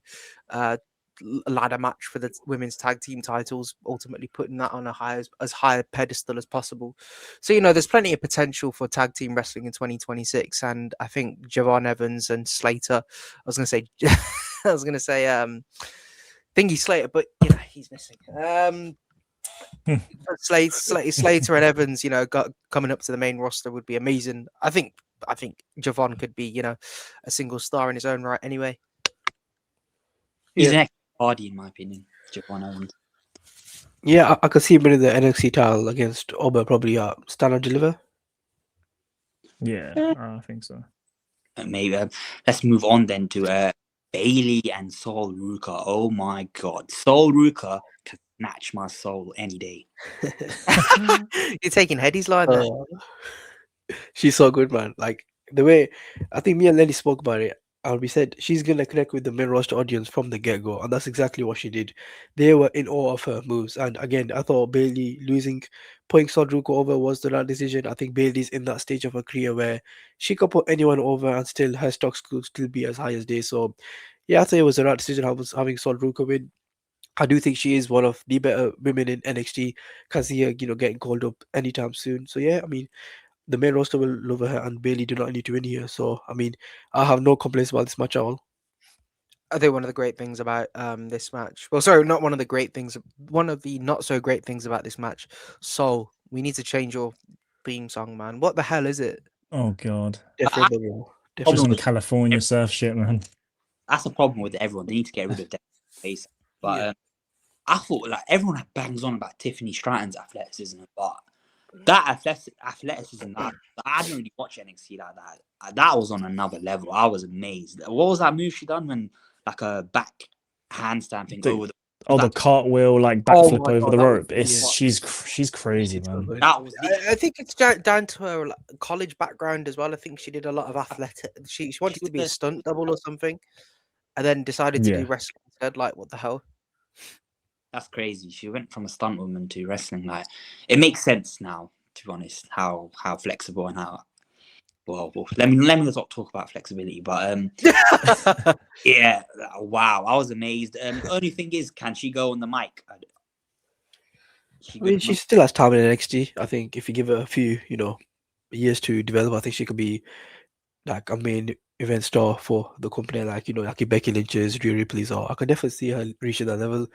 ladder match for the women's tag team titles, ultimately putting that on a as high a pedestal as possible. So there's plenty of potential for tag team wrestling in 2026, and I think Javon Evans and Slater. I was going to say Thingy Slater, but he's missing. Slater and Evans, coming up to the main roster would be amazing. I think Javon could be, a single star in his own right. Anyway, He's an party in my opinion. Javon Evans. Yeah, I could see him winning the NXT title against Oba, probably stand and deliver. Yeah, I think so. Maybe let's move on then to Bailey and Sol Ruka. Oh my god, Sol Ruka can snatch my soul any day. you're taking Hedy's line there. She's so good, man. Like the way I think me and Lenny spoke about it, and we said she's gonna connect with the main roster audience from the get go, and that's exactly what she did. They were in awe of her moves, and again, I thought Bailey putting Sodruko over was the right decision. I think Bailey's in that stage of her career where she could put anyone over, and still her stocks could still be as high as they. So, yeah, I think it was the right decision having Sodruko win. I do think she is one of the better women in NXT. Can see her, getting called up anytime soon. So yeah, I mean, the main roster will love her, and Bailey do not need to win here. So, I mean, I have no complaints about this match at all. I think one of the great things about this match, well, sorry, not one of the great things, one of the not so great things about this match, Soul, we need to change your theme song, man. What the hell is it? Oh god, Definitely, bro. just Definitely. some California surf shit, man. That's the problem with everyone. They need to get rid of that face. But I thought like everyone bangs on about Tiffany Stratton's athleticism, but that athleticism, I didn't really watch NXT like that. That was on another level. I was amazed. What was that move she done when like a back handstand thing over the? The cartwheel, like backflip over the rope. She's crazy, So man. good. That was I think it's down to her college background as well. I think she did a lot of athletic. She wanted to be a stunt double or something, and then decided to do wrestling instead. Like, what the hell? That's crazy. She went from a stunt woman to wrestling. Like, it makes sense now, to be honest, how flexible and how. Well, let me not talk about flexibility, but yeah, wow, I was amazed. Only thing is, can she go on the mic? I mean, she still has time in NXT. I think if you give her a few, years to develop, I think she could be like a main event star for the company, like like Becky Lynch's, Rhea Ripley's, or I can definitely see her reaching that level.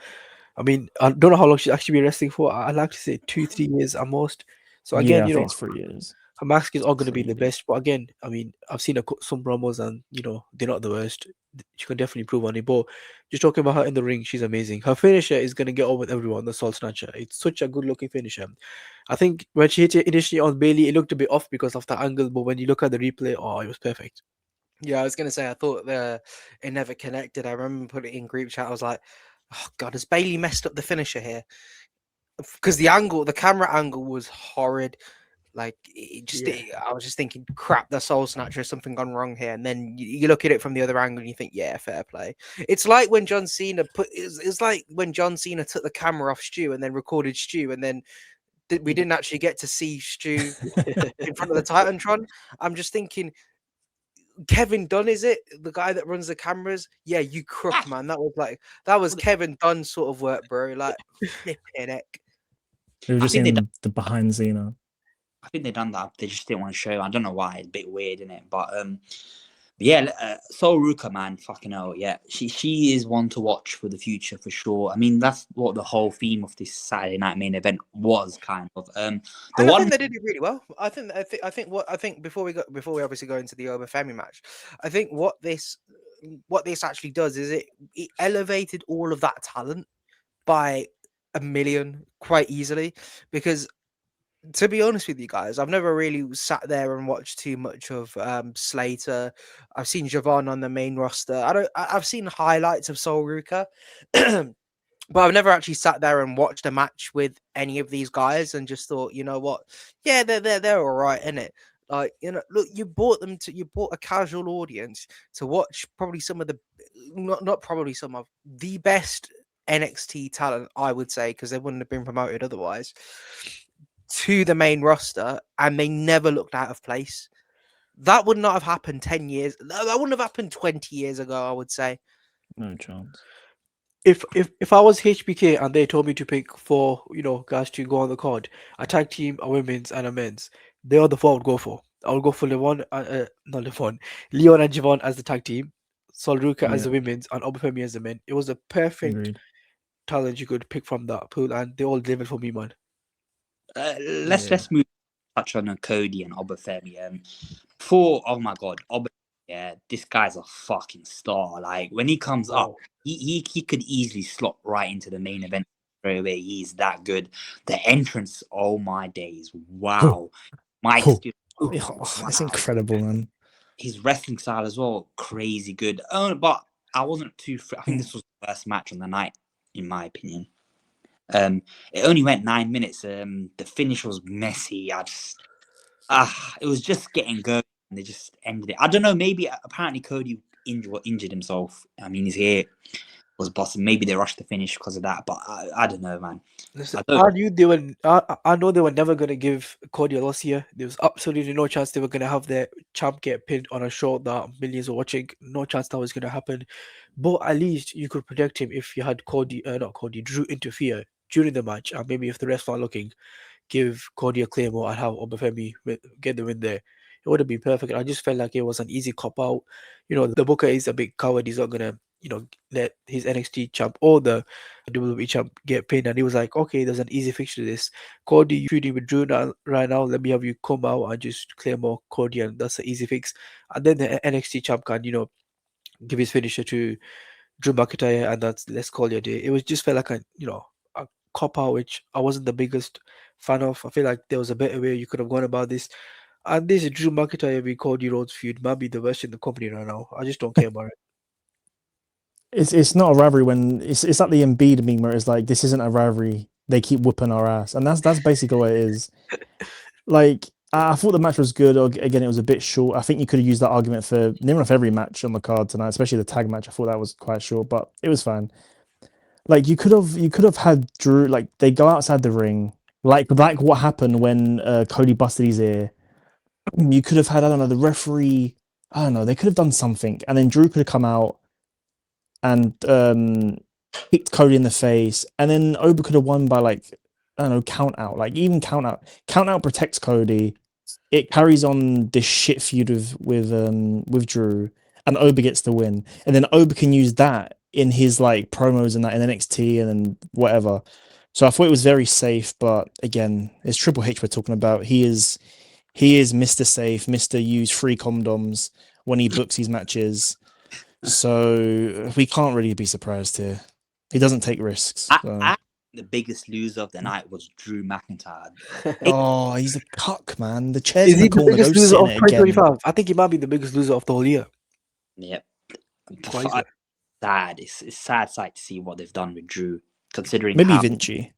I mean, I don't know how long she's actually been wrestling for. I'd like to say 2-3 years at most. So again, I think it's 3 years. her mask is all going to be 3 the best. But again, I mean, I've seen some promos, and they're not the worst. She can definitely improve on it. But just talking about her in the ring, she's amazing. Her finisher is going to get on with everyone. The Soul Snatcher. It's such a good looking finisher. I think when she hit it initially on Bailey, it looked a bit off because of the angle. But when you look at the replay, oh, it was perfect. Yeah, I was gonna say I thought it never connected. I remember putting it in group chat. I was like, "Oh God, has Bailey messed up the finisher here?" Because the camera angle was horrid. Like I was just thinking, crap, the Soul Snatcher, has something gone wrong here. And then you look at it from the other angle and you think, yeah, fair play. It's like when John Cena it's like when John Cena took the camera off Stu and then recorded Stu, and then we didn't actually get to see Stu in front of the Titantron. I'm just thinking, Kevin Dunn, is it the guy that runs the cameras? Yeah, you crook, man. That was Kevin Dunn sort of work, bro. Like, flipping heck. They were just in the behind Cena. I think they've done that. They just didn't want to show. I don't know why. It's a bit weird, isn't it? But yeah, Sol Ruka, man, fucking hell, yeah. She is one to watch for the future for sure. I mean, that's what the whole theme of this Saturday night main event was, kind of. I think they did it really well. I think before we obviously go into the Obafemi match, I think what this actually does is it elevated all of that talent by a million quite easily, because to be honest with you guys, I've never really sat there and watched too much of Slater. I've seen Javon on the main roster. I've seen highlights of Sol Ruka, but I've never actually sat there and watched a match with any of these guys and just thought, you know what? Yeah, they're all right, innit? Like, look, you bought a casual audience to watch probably some of the, not probably some of the best NXT talent, I would say, because they wouldn't have been promoted otherwise, to the main roster, and they never looked out of place. That would not have happened 10 years. That wouldn't have happened 20 years ago, I would say. No chance. if I was HBK and they told me to pick four, guys to go on the card, a tag team, a women's and a men's, they are the four I would go for. I would go for not Levon, Leon and Javon as the tag team, Solruka as Yeah, the women's, and Obafemi as the men. It was a perfect agreed. talent you could pick from that pool, and they all delivered for me, man. Let's Yeah. move touch on Cody and Obafemi. Oh my god, yeah, this guy's a fucking star. Like when he comes up, Wow. he could easily slot right into the main event straight away. He's that good. The entrance, oh my days, wow. Mike Oh, skills, it's wow. incredible, man. His wrestling style as well, crazy good. But I wasn't too. I think this was the first match on the night, in my opinion. It only went 9 minutes. The finish was messy. It was just getting going, and they just ended it. I don't know. Maybe apparently Cody injured himself. I mean, his hair was busted. Maybe they rushed the finish because of that. But I don't know, man. Listen, I don't. I knew they were. I know they were never gonna give Cody a loss here. There was absolutely no chance they were gonna have their champ get pinned on a show that millions were watching. No chance that was gonna happen. But at least you could protect him if you had not Cody, Drew interfere during the match, and maybe if the rest are looking, give Cody a Claymore and have Obafemi get the win there. It would have been perfect. I just felt like it was an easy cop out. The Booker is a big coward. He's not gonna, let his NXT champ or the WWE champ get pinned. And he was like, okay, there's an easy fix to this. Cody, you feuding with Drew right now. Let me have you come out and just Claymore Cody, and that's an easy fix. And then the NXT champ can, give his finisher to Drew McIntyre, and that's let's call it a day. It was just felt like a cop out, which I wasn't the biggest fan of. I feel like there was a better way you could have gone about this. And this Drew McIntyre we Cody Rhodes feud might be the worst in the company right now. I just don't care about it. It's not a rivalry when it's like the Embiid meme where it's like this isn't a rivalry. They keep whooping our ass, and that's basically what it is. Like I thought the match was good. Again, it was a bit short. I think you could have used that argument for near enough every match on the card tonight, especially the tag match. I thought that was quite short, but it was fine. Like you could have had Drew, like they go outside the ring, like what happened when Cody busted his ear. You could have had, I don't know, the referee. I don't know. They could have done something, and then Drew could have come out and kicked Cody in the face, and then Oba could have won by like, I don't know, count out. Like even count out protects Cody. It carries on this shit feud with Drew, and Oba gets the win, and then Oba can use that in his like promos and that in NXT and then whatever. So I thought it was very safe, but again, it's Triple H we're talking about. He is Mr. Safe, Mr. Use free condoms when he books his matches. So we can't really be surprised here. He doesn't take risks. So. The biggest loser of the night was Drew McIntyre. Oh, he's a cuck, man. The chair's Is in he the the corner. biggest Go loser sit in of it again. 2025? I think he might be the biggest loser of the whole year. Yep. Why is that? Sad. It's sad sight to see what they've done with Drew, considering Maybe Vinci.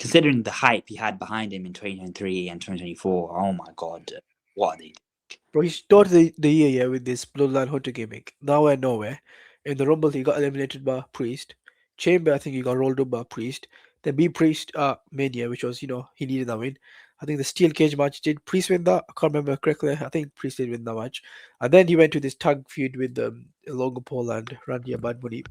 Considering the hype he had behind him in 2023 and 2024. Oh my god, what are they doing? Bro, he started the year with this Bloodline Hunter gimmick. Now went nowhere. In the Rumble, he got eliminated by Priest. Chamber, I think he got rolled up by Priest. Then beat Priest Mania, which was, he needed that win. I think the Steel Cage match, did Priest win that? I can't remember correctly. I think Priest did win that match. And then he went to this tag feud with Logan Paul and Randy and Bad Bunny.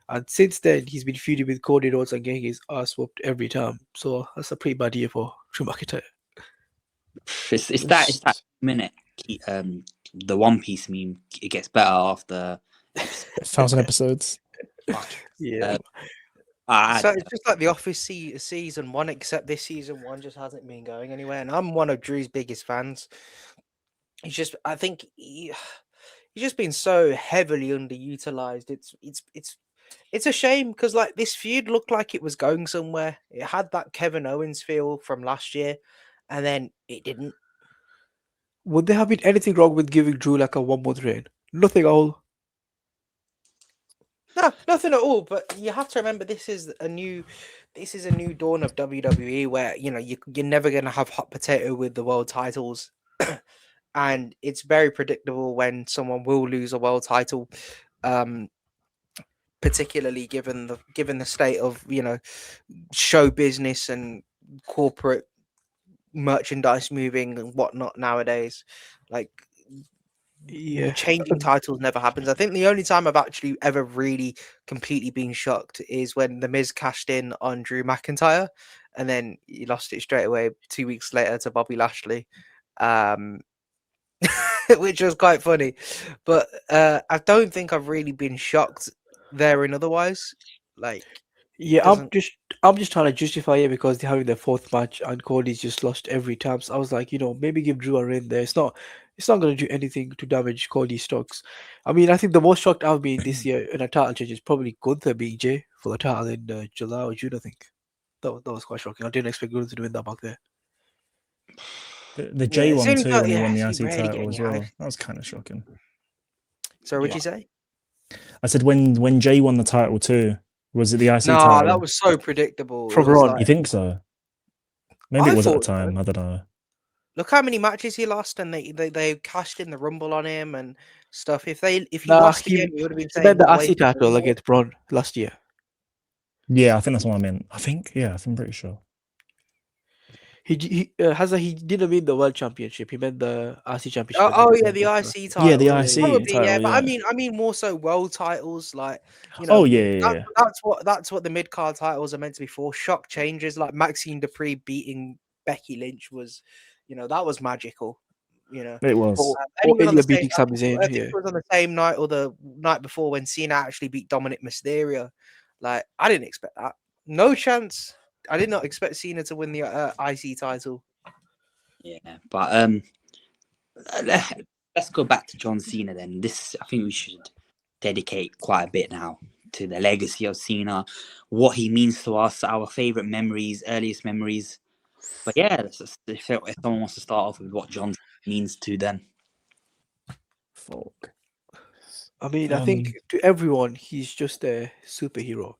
And since then, he's been feuding with Cody Rhodes and getting his ass whooped every time. So that's a pretty bad year for Drew McIntyre. It's that minute. The One Piece meme. It gets better after 1,000 episodes. Yeah. So it's just like the Office season one, except this season one just hasn't been going anywhere. And I'm one of Drew's biggest fans. I think he's just been so heavily underutilized. It's a shame because like this feud looked like it was going somewhere. It had that Kevin Owens feel from last year, and then it didn't. Would there have been anything wrong with giving Drew like a 1 month reign? Nothing at all. No, nothing at all. But you have to remember this is a new dawn of WWE where you're never gonna have hot potato with the world titles, and it's very predictable when someone will lose a world title, particularly given the state of show business and corporate merchandise moving and whatnot nowadays. Like Yeah. changing titles never happens. I think the only time I've actually ever really completely been shocked is when The Miz cashed in on Drew McIntyre, and then he lost it straight away 2 weeks later to Bobby Lashley, which was quite funny. But I don't think I've really been shocked there and otherwise. Like, Yeah, doesn't. I'm just trying to justify it because they're having their fourth match and Cody's just lost every time. So I was like, maybe give Drew a reign there. It's not gonna do anything to damage Cody's stocks. I mean, I think the most shocked I've been this year in a title change is probably Gunther being Jay for the title in July or June, I think. That was quite shocking. I didn't expect Gunther to win that back there. The Yeah, J it's one only too got, when he yeah, won the you IC rarely get title any as well. hype. That was kind of shocking. So what'd Yeah. you say? I said when Jay won the title too, was it the IC No, title? that was so predictable. It From was Ron. like, You think so? Maybe I it was at the thought so. time. I don't know. Look how many matches he lost, and they cashed in the Rumble on him and stuff. If he Nah, lost again, we would have been he meant saying the what IC title against Braun last year. Yeah, I think that's what I meant. I'm pretty sure. Hazza, he didn't mean the world championship. He meant the IC championship. Oh against yeah, the Braun. IC title. Yeah, the Yeah, IC Probably, yeah, title. but Yeah. I mean more so world titles, like Oh yeah. that's what the mid card titles are meant to be for. Shock changes, like Maxine Dupree beating Becky Lynch was, that was magical. It was. Or Anyone on the Ilya same, beating Sami Zayn. I think Yeah. it was on the same night or the night before when Cena actually beat Dominic Mysterio. Like, I didn't expect that. No chance. I did not expect Cena to win the IC title. Yeah, but let's go back to John Cena then. I think we should dedicate quite a bit now to the legacy of Cena, what he means to us, our favorite memories, earliest memories. But yeah, if someone wants to start off with what John means to them. Fuck. I mean, I think to everyone, he's just a superhero.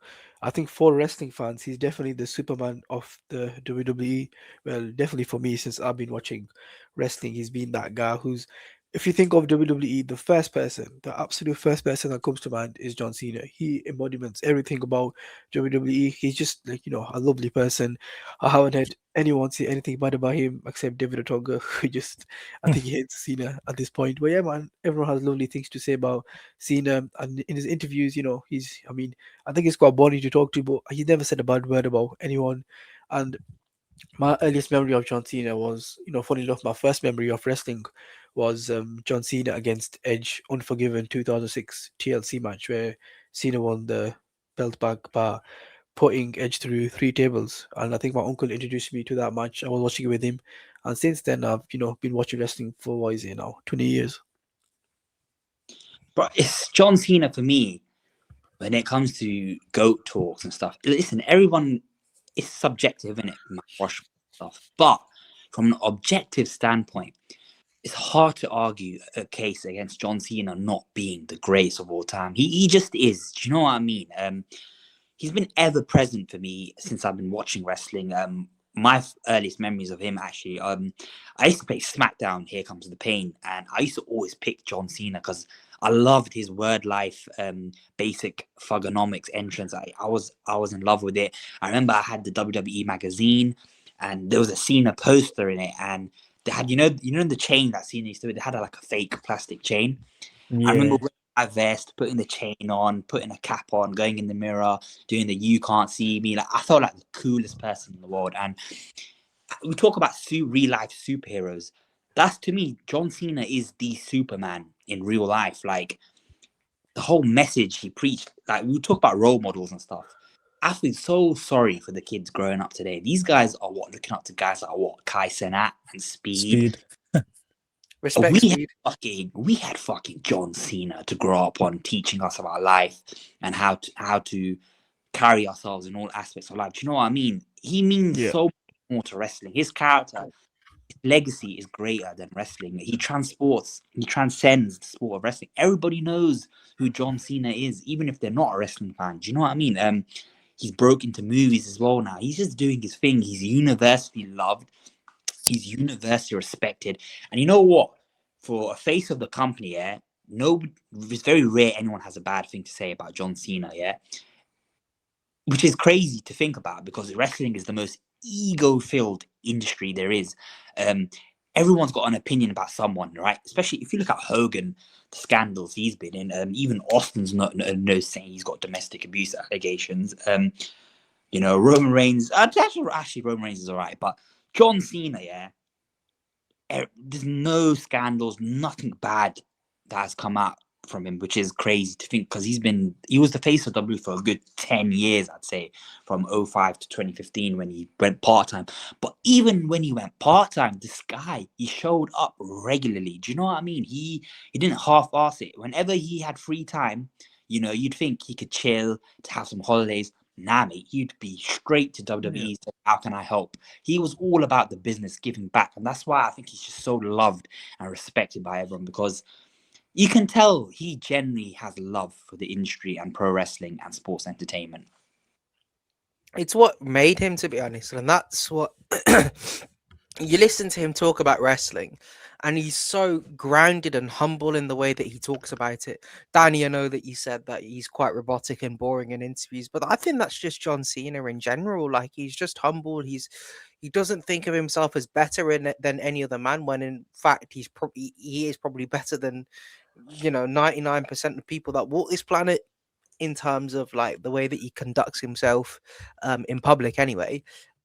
I think for wrestling fans, he's definitely the Superman of the WWE. Well, definitely for me, since I've been watching wrestling, he's been that guy who's, if you think of WWE, the absolute first person that comes to mind is John Cena. He embodiments everything about WWE. He's just like, a lovely person. I haven't had anyone say anything bad about him except David Otunga, who just, I think he hates Cena at this point. But yeah, man, everyone has lovely things to say about Cena, and in his interviews, I think he's quite boring to talk to, but he never said a bad word about anyone. And my earliest memory of John Cena was, funny enough, my first memory of wrestling was John Cena against Edge, Unforgiven 2006 TLC match where Cena won the belt back by putting Edge through 3 tables. And I think my uncle introduced me to that match. I was watching it with him, and since then I've been watching wrestling for what is it now, 20 years. But it's John Cena for me when it comes to GOAT talks and stuff. Listen, everyone is subjective in it, stuff. But from an objective standpoint, it's hard to argue a case against John Cena not being the greatest of all time. He just is. Do you know what I mean? He's been ever present for me since I've been watching wrestling. My earliest memories of him actually, I used to play SmackDown, Here Comes the Pain, and I used to always pick John Cena because I loved his word life, basic thugonomics entrance. I was in love with it. I remember I had the WWE magazine, and there was a Cena poster in it, and they had the chain that Cena used to do. They had like a fake plastic chain. Yeah. I remember wearing my vest, putting the chain on, putting a cap on, going in the mirror, doing the "you can't see me." Like, I felt like the coolest person in the world. And we talk about real life superheroes. That's, to me, John Cena is the Superman in real life. Like, the whole message he preached. Like, we talk about role models and stuff. I feel so sorry for the kids growing up today. These guys are looking up to guys like Kai Cenat and Speed. Respect Speed. We had fucking John Cena to grow up on, teaching us about life and how to carry ourselves in all aspects of life. Do you know what I mean? He means so much more to wrestling. His character, his legacy is greater than wrestling. He transcends the sport of wrestling. Everybody knows who John Cena is, even if they're not a wrestling fan. Do you know what I mean? He's broke into movies as well now. He's just doing his thing. He's universally loved. He's universally respected. And you know what? For a face of the company, it's very rare anyone has a bad thing to say about John Cena, which is crazy to think about because wrestling is the most ego-filled industry there is. everyone's got an opinion about someone, right? Especially if you look at Hogan, the scandals he's been in. Even Austin's no saying he's got domestic abuse allegations. Roman Reigns. Actually, Roman Reigns is alright, but John Cena, yeah. There's no scandals, nothing bad that has come out from him, which is crazy to think, because he was the face of W for a good 10 years, I'd say, from 05 to 2015 when he went part-time. But even when he went part-time, this guy, he showed up regularly. Do you know what I mean? He didn't half-ass it. Whenever he had free time, you'd think he could chill, to have some holidays. Nah, mate, he'd be straight to WWE. Say, how can I help? He was all about the business, giving back, and that's why I think he's just so loved and respected by everyone, because you can tell he genuinely has love for the industry and pro wrestling and sports entertainment. It's what made him, to be honest, and that's what you listen to him talk about wrestling, and he's so grounded and humble in the way that he talks about it. Danny, I know that you said that he's quite robotic and boring in interviews, but I think that's just John Cena in general. Like, he's just humble. He doesn't think of himself as better in it than any other man, when in fact he is probably better than 99% of people that walk this planet, in terms of like the way that he conducts himself in public anyway,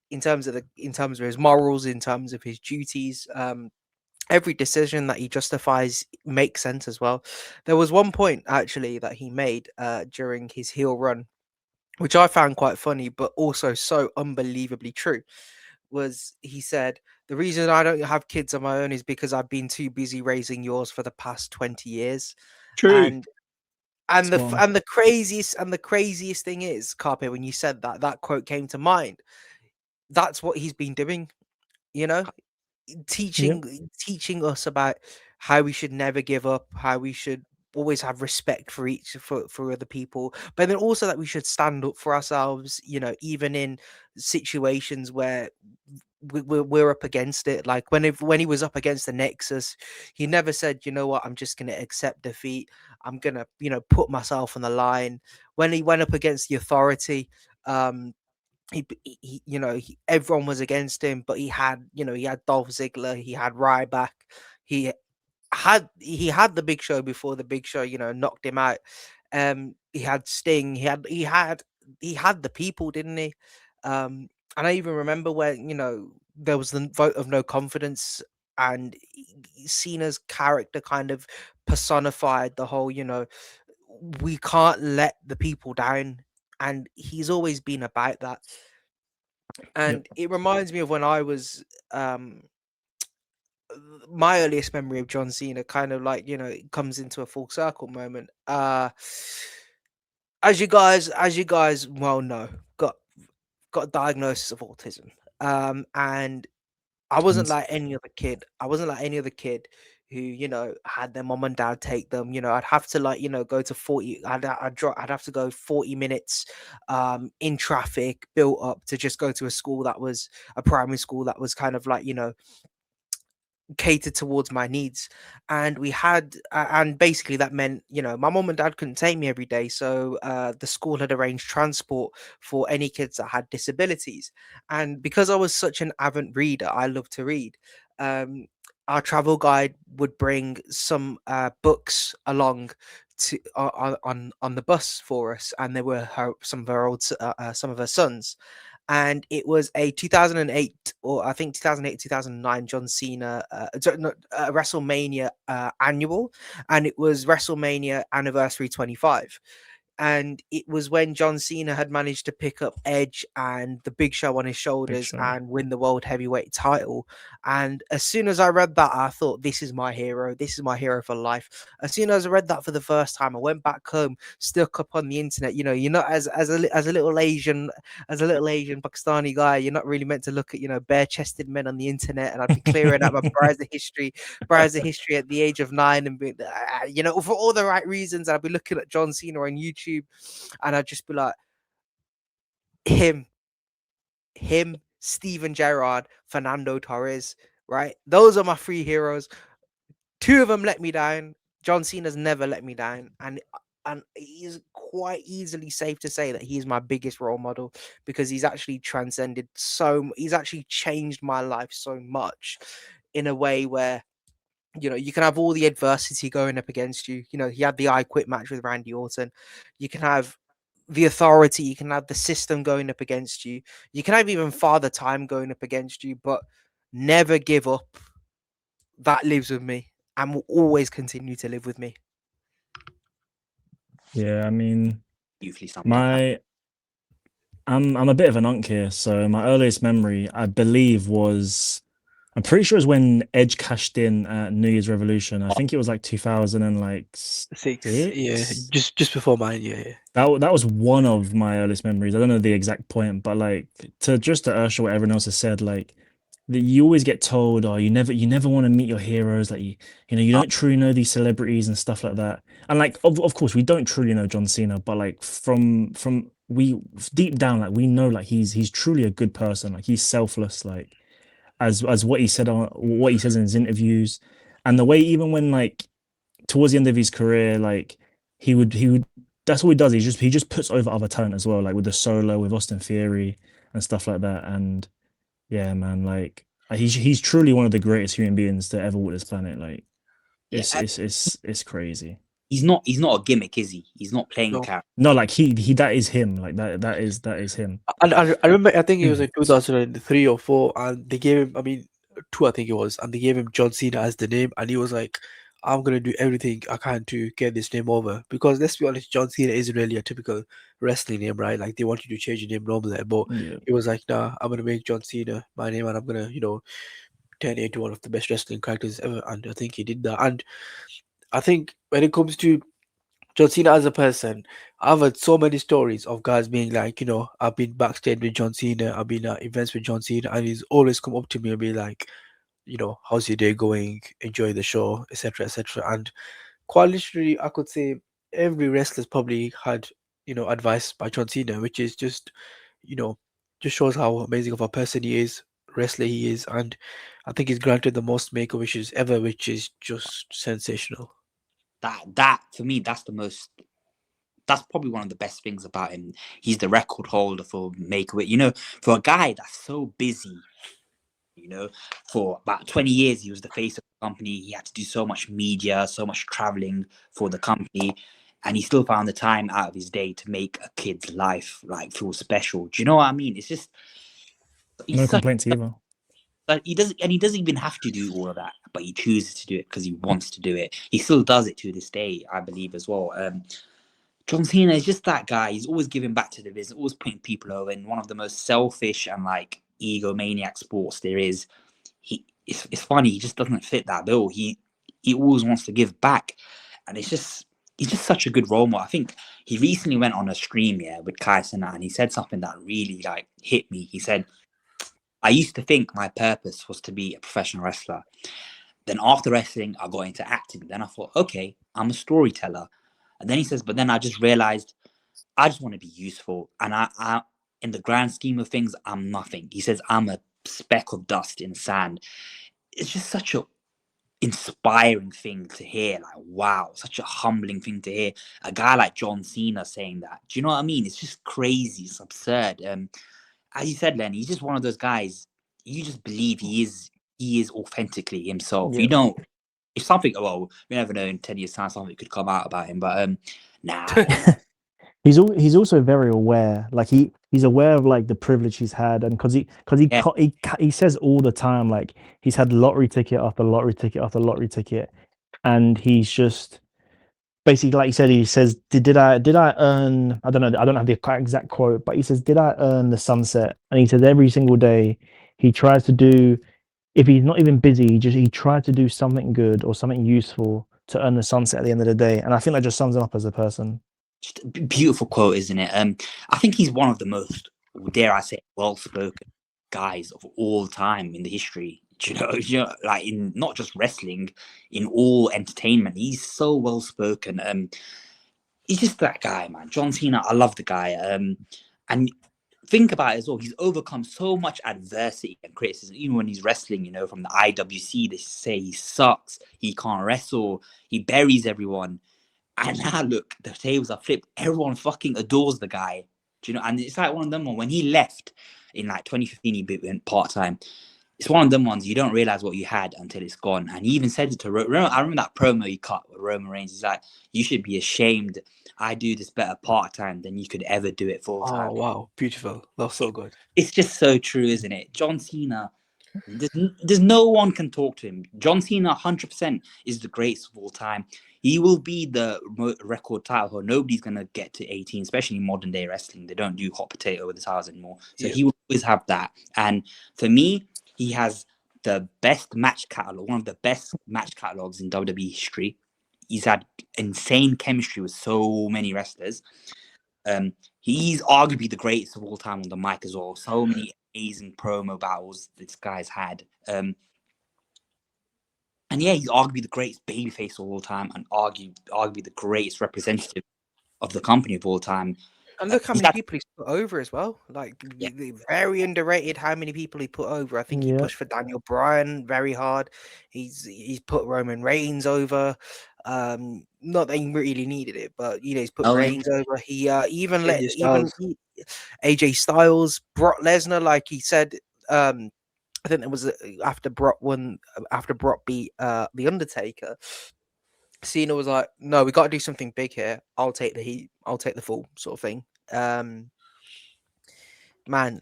in terms of his morals, in terms of his duties. Every decision that he justifies makes sense as well. There was one point actually that he made during his heel run, which I found quite funny, but also so unbelievably true. Was he said, the reason I don't have kids of my own is because I've been too busy raising yours for the past 20 years. True. And Spot on. and the craziest thing is, Carpe, when you said that quote came to mind. That's what he's been doing, you know, teaching us about how we should never give up, how we should always have respect for other people, but then also that we should stand up for ourselves, even in situations where we're up against it. Like when he was up against the Nexus, he never said, you know what, I'm just going to accept defeat, I'm gonna put myself on the line. When he went up against the Authority, everyone was against him, but he had Dolph Ziggler, he had Ryback, he had the Big Show before the Big Show knocked him out. He had Sting, he had the people, didn't he? And I even remember when there was the vote of no confidence, and Cena's character kind of personified the whole, we can't let the people down, and he's always been about that. And it reminds me of when I was my earliest memory of John Cena, kind of like, it comes into a full circle moment. As you guys well know, got a diagnosis of autism. And I wasn't like any other kid. I wasn't like any other kid who, had their mom and dad take them. I'd have to like, go to 40. I'd have to go 40 minutes in traffic, built up to just go to a primary school that was kind of like, catered towards my needs. And and basically that meant, my mom and dad couldn't take me every day, so the school had arranged transport for any kids that had disabilities. And because I was such an avid reader, I love to read, our travel guide would bring some books along to on the bus for us, and they were some of her sons. And it was a 2008, or I think 2008 2009 John Cena WrestleMania annual, and it was WrestleMania anniversary 25. And it was when John Cena had managed to pick up Edge and the Big Show on his shoulders Show. and win the World Heavyweight title. And as soon as I read that, I thought, this is my hero. This is my hero for life. As soon as I read that for the first time, I went back home, stuck up on the internet. You're not as a little Asian Pakistani guy, you're not really meant to look at bare-chested men on the internet. And I'd be clearing out my browser history at the age of 9, and be, for all the right reasons. I'd be looking at John Cena on YouTube, and I'd just be like, him, Steven Gerrard, Fernando Torres, right? Those are my 3 heroes. 2 of them let me down. John Cena's never let me down, and he's quite easily safe to say that he's my biggest role model, because he's actually transcended he's actually changed my life so much in a way where, you know, you can have all the adversity going up against you. You know, he had the I Quit match with Randy Orton. You can have the authority, you can have the system going up against you. You can have even Father Time going up against you, but never give up. That lives with me and will always continue to live with me. Yeah, I mean, Beautifully summed up. I'm a bit of an unk here, so my earliest memory, I believe, was I'm pretty sure it was when Edge cashed in at New Year's Revolution. I think it was like 2006. Yeah, just before mine. Yeah. That was one of my earliest memories. I don't know the exact point, but like to Ursula what everyone else has said, like that you always get told, oh, you never want to meet your heroes, like you don't truly know these celebrities and stuff like that. And like of course we don't truly know John Cena, but like from we deep down, like we know like he's truly a good person, like he's selfless, like as what he said on what he says in his interviews, and the way even when like towards the end of his career, like he would that's what he does. He just puts over other talent as well, like with the Solo, with Austin Theory and stuff like that. And yeah, man, like he's truly one of the greatest human beings to ever walk this planet. Like Yeah, it's crazy. he's not a gimmick, is he? He's not playing a No. character. No, like he that is him. Like that is him. And I remember, I think it was in 2003 or 4, and they gave him, I mean, 2, I think it was, and they gave him John Cena as the name, and he was like, I'm gonna do everything I can to get this name over. Because let's be honest, John Cena isn't really a typical wrestling name, right? Like they want you to change your name normally, but Yeah. he was like, nah, I'm gonna make John Cena my name, and I'm gonna, turn it into one of the best wrestling characters ever. And I think he did that. And I think when it comes to John Cena as a person, I've heard so many stories of guys being like, I've been backstage with John Cena, I've been at events with John Cena, and he's always come up to me and be like, how's your day going? Enjoy the show, etc., etc. And quite literally, I could say every wrestler's probably had, advice by John Cena, which is just, just shows how amazing of a person he is, wrestler he is, and I think he's granted the most make-a wishes ever, which is just sensational. That for me, that's probably one of the best things about him. He's the record holder for Make-A-Wish. For a guy that's so busy, for about 20 years, he was the face of the company. He had to do so much media, so much traveling for the company. And he still found the time out of his day to make a kid's life like feel special. Do you know what I mean? It's just No complaints either. But he doesn't even have to do all of that, but he chooses to do it because he wants to do it. He still does it to this day, I believe, as well. John Cena is just that guy. He's always giving back to the business, always putting people over. In one of the most selfish and like egomaniac sports there is. It's funny. He just doesn't fit that bill. He always wants to give back, and he's just such a good role model. I think he recently went on a stream with Kai Cenat, and he said something that really like hit me. He said, I used to think my purpose was to be a professional wrestler. Then after wrestling, I got into acting. Then I thought, okay, I'm a storyteller. And then he says, but then I just realized I just want to be useful. And I in the grand scheme of things, I'm nothing. He says, I'm a speck of dust in sand. It's just such a inspiring thing to hear. Like, wow, such a humbling thing to hear. A guy like John Cena saying that. Do you know what I mean? It's just crazy. It's absurd. As you said, Lenny, he's just one of those guys. You just believe he is authentically himself. Yeah. You don't. If something, well, we never know in 10 years' time something could come out about him. But nah. He's also very aware. Like he's aware of like the privilege he's had, and because he says all the time, like he's had lottery ticket after lottery ticket after lottery ticket, and he's just basically, like you said, he says, did I earn? I don't know. I don't have the exact quote, but he says, did I earn the sunset? And he says every single day he tries to do. If he's not even busy, he tries to do something good or something useful to earn the sunset at the end of the day. And I think that just sums him up as a person. Just a beautiful quote, isn't it? I think he's one of the most, dare I say, well-spoken guys of all time in the history. You know, like in not just wrestling, in all entertainment, he's so well-spoken. He's just that guy, man. John Cena, I love the guy. And think about it as well. He's overcome so much adversity and criticism, even when he's wrestling. From the IWC, they say he sucks, he can't wrestle, he buries everyone. And now look, the tables are flipped. Everyone fucking adores the guy. Do you know? And it's like one of them when he left in like 2015, he went part-time. it's one of them ones you don't realize what you had until it's gone. And he even said it to I remember that promo he cut with Roman Reigns. He's like, "You should be ashamed. I do this better part time than you could ever do it full time." Oh wow, beautiful. That's so good. It's just so true, isn't it? John Cena. There's no one can talk to him. John Cena, 100% is the greatest of all time. He will be the record title holder. Nobody's gonna get to 18, especially in modern day wrestling. They don't do hot potato with the titles anymore. So Yeah. he will always have that. And for me, he has the best match catalog, one of the best match catalogs in WWE history. He's had insane chemistry with so many wrestlers. He's arguably the greatest of all time on the mic as well. So many amazing promo battles this guy's had. And yeah, he's arguably the greatest babyface of all time, and arguably the greatest representative of the company of all time. And look how He's many had- people he's put over as well. Like, Yeah. very underrated how many people he put over. I think he Yeah. pushed for Daniel Bryan very hard. He's put Roman Reigns over. Not that he really needed it, but you know, he's put Oh, yeah. Reigns over. He even let AJ Styles. AJ Styles, Brock Lesnar, like he said. I think it was after Brock beat the Undertaker. Cena was like, "No, we got to do something big here. I'll take the heat. I'll take the fall," sort of thing. Man,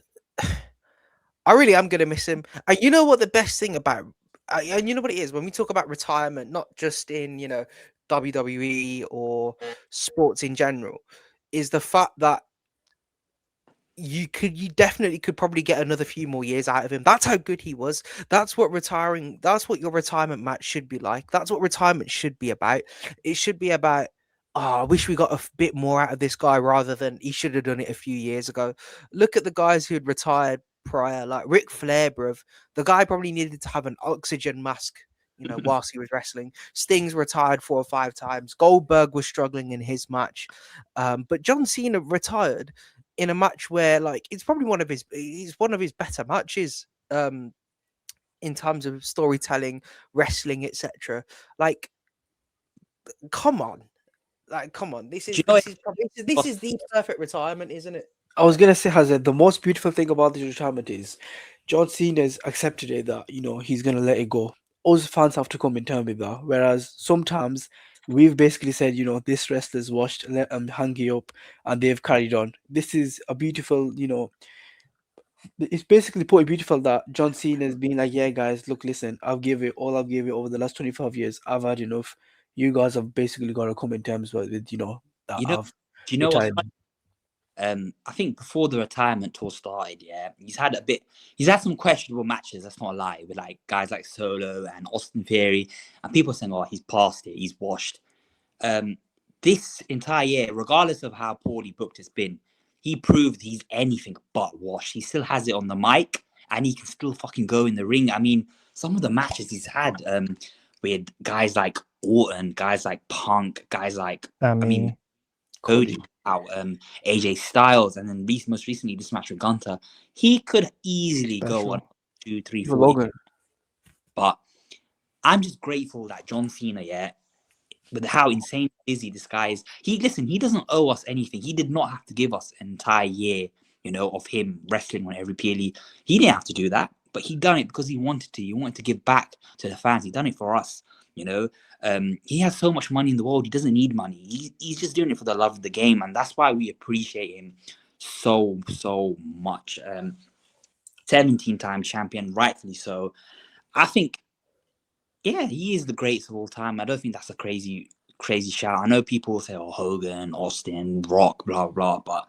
I really am gonna miss him. And you know what the best thing about, and you know what it is when we talk about retirement, not just in WWE or sports in general, is the fact that you definitely could probably get another few more years out of him. That's how good he was. That's what your retirement match should be like. That's what retirement should be about. It should be about, I wish we got a bit more out of this guy rather than he should have done it a few years ago. Look at the guys who had retired prior, like Ric Flair, bruv. The guy probably needed to have an oxygen mask, whilst he was wrestling. Sting's retired 4 or 5 times. Goldberg was struggling in his match. But John Cena retired in a match where, like, it's probably one of his better matches in terms of storytelling, wrestling, etc. Like, come on. This is the perfect retirement, isn't it? I was gonna say, Hazard, the most beautiful thing about this retirement is John Cena's accepted it that he's gonna let it go. Us fans have to come in terms with that. Whereas sometimes we've basically said, this wrestler's washed, let them hang it up, and they've carried on. This is a beautiful, it's basically pretty beautiful that John Cena's being like, yeah, guys, look, listen, I've given it all I've given over the last 25 years. I've had enough. You guys have basically got to come in terms with, that I've do you know what's retired. funny? I think before the retirement tour started, he's had some questionable matches, that's not a lie, with like guys like Solo and Austin Theory, and people saying, oh, he's past it, he's washed. This entire year, regardless of how poorly booked it's been, he proved he's anything but washed. He still has it on the mic, and he can still fucking go in the ring. I mean, some of the matches he's had with guys like Orton, guys like Punk, guys like Cody, AJ Styles, and then most recently this match with Gunther, he could easily go on 2, 3, 4. Logan. But I'm just grateful that John Cena, with how insane busy this guy is. He doesn't owe us anything. He did not have to give us an entire year, of him wrestling on every PLE. He didn't have to do that, but he done it because he wanted to. He wanted to give back to the fans. He done it for us, He has so much money in the world. He doesn't need money. He's just doing it for the love of the game, and that's why we appreciate him so much. 17-time champion, rightfully so. I think, he is the greatest of all time. I don't think that's a crazy shout. I know people will say, oh, Hogan, Austin, Rock, blah, blah, but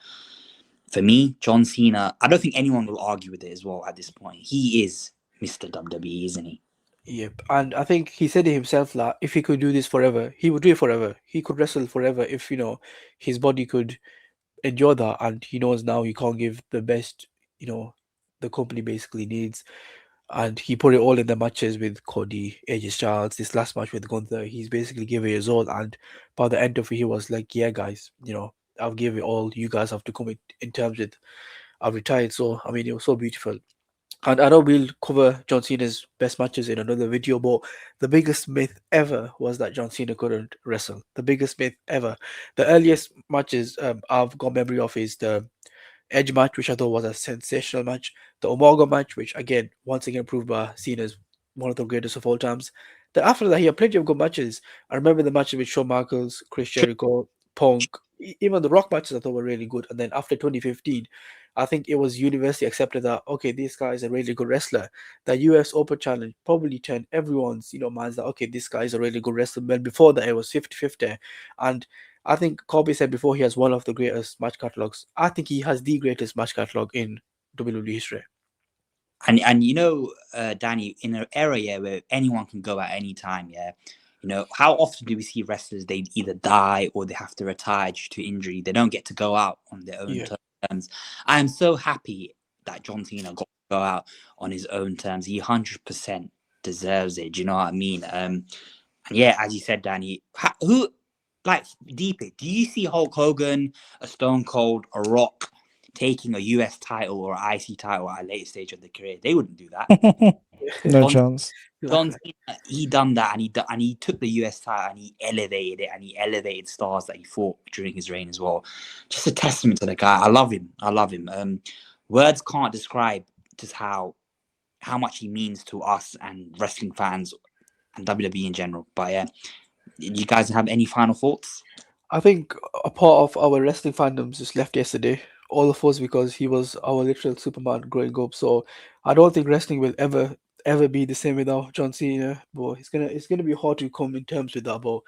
for me, John Cena, I don't think anyone will argue with it as well at this point. He is Mr. WWE, isn't he? Yep, and I think he said it himself that if he could do this forever, he would do it forever. He could wrestle forever if his body could endure that, and he knows now he can't give the best the company basically needs. And he put it all in the matches with Cody, AJ Styles, this last match with Gunther. He's basically giving his all, and by the end of it, he was like, "Yeah, guys, I'll give it all. You guys have to come in terms with I've retired." So I mean, it was so beautiful. And I know we'll cover John Cena's best matches in another video, but the biggest myth ever was that John Cena couldn't wrestle. The biggest myth ever. The earliest matches I've got memory of is the Edge match, which I thought was a sensational match. The Umaga match, which again, once again proved by Cena as one of the greatest of all times. Then after that, he had plenty of good matches. I remember the matches with Shawn Michaels, Chris Jericho, Punk, even the Rock matches I thought were really good. And then after 2015, I think it was universally accepted that okay, this guy is a really good wrestler. The US Open Challenge probably turned everyone's minds that okay, this guy is a really good wrestler. But before that, it was 50-50. And I think Carpe said before he has one of the greatest match catalogs. I think he has the greatest match catalog in WWE history. And Danny, in an era where anyone can go at any time, how often do we see wrestlers they either die or they have to retire due to injury? They don't get to go out on their own terms. I am so happy that John Cena got to go out on his own terms. He 100% deserves it. Do you know what I mean? And yeah, as you said, Danny, who like deep it? Do you see Hulk Hogan, a Stone Cold, a Rock taking a US title or IC title at a later stage of the career? They wouldn't do that. No chance. John Cena, he done that, and he took the US title and he elevated it, and he elevated stars that he fought during his reign as well. Just a testament to the guy. I love him. Words can't describe just how much he means to us and wrestling fans and WWE in general. But yeah, you guys have any final thoughts? I think a part of our wrestling fandom just left yesterday. All of us because he was our literal Superman growing up. So I don't think wrestling will ever be the same without John Cena. But it's gonna be hard to come in terms with that. But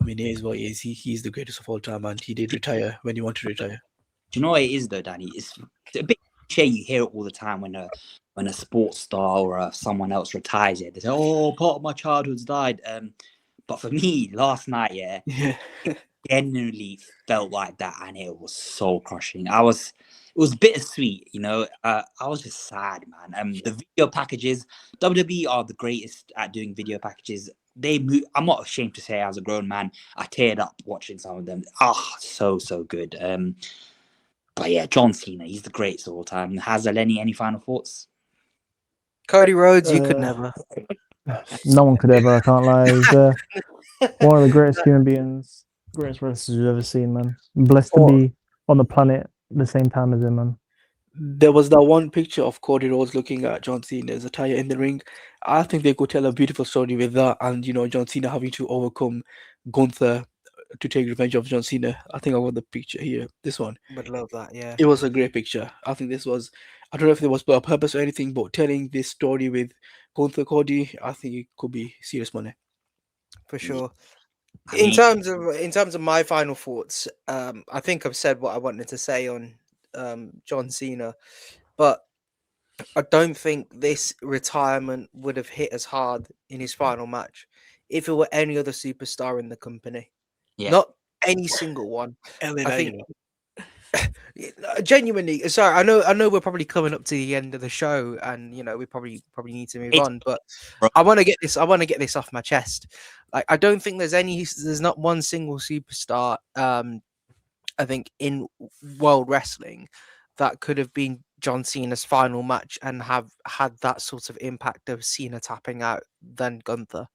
I mean, he is what he is. He's the greatest of all time, and he did retire when he wanted to retire. Do you know what it is though, Danny? It's a bit cliche. You hear it all the time when a sports star or someone else retires. They say, "Oh, part of my childhood's died." But for me, last night, Yeah. it genuinely felt like that, and it was soul crushing. It was bittersweet, I was just sad, man. The video packages, WWE are the greatest at doing video packages. I'm not ashamed to say, as a grown man, I teared up watching some of them. So good. But yeah, John Cena, he's the greatest of all time. Hazza Lennie, any final thoughts? Cody Rhodes, you could never. No one could ever. I can't lie. He's one of the greatest human beings, greatest wrestlers you've ever seen, man. I'm blessed to be on the planet at the same time as him, man. There was that one picture of Cody Rhodes looking at John Cena's attire in the ring. I think they could tell a beautiful story with that, and John Cena having to overcome Gunther to take revenge of John Cena. I think I got the picture here. This one. Would love that, yeah. It was a great picture. I think this was. I don't know if there was a purpose or anything, but telling this story with Gunther Cody, I think it could be serious money. For sure. In terms of my final thoughts, I think I've said what I wanted to say on John Cena, but I don't think this retirement would have hit as hard in his final match if it were any other superstar in the company. Yeah. Not any single one. LA, I think genuinely, sorry, I know we're probably coming up to the end of the show, and we probably need to move on, but I want to get this off my chest. Like, I don't think there's not one single superstar I think in world wrestling that could have been John Cena's final match and have had that sort of impact of Cena tapping out than Gunther.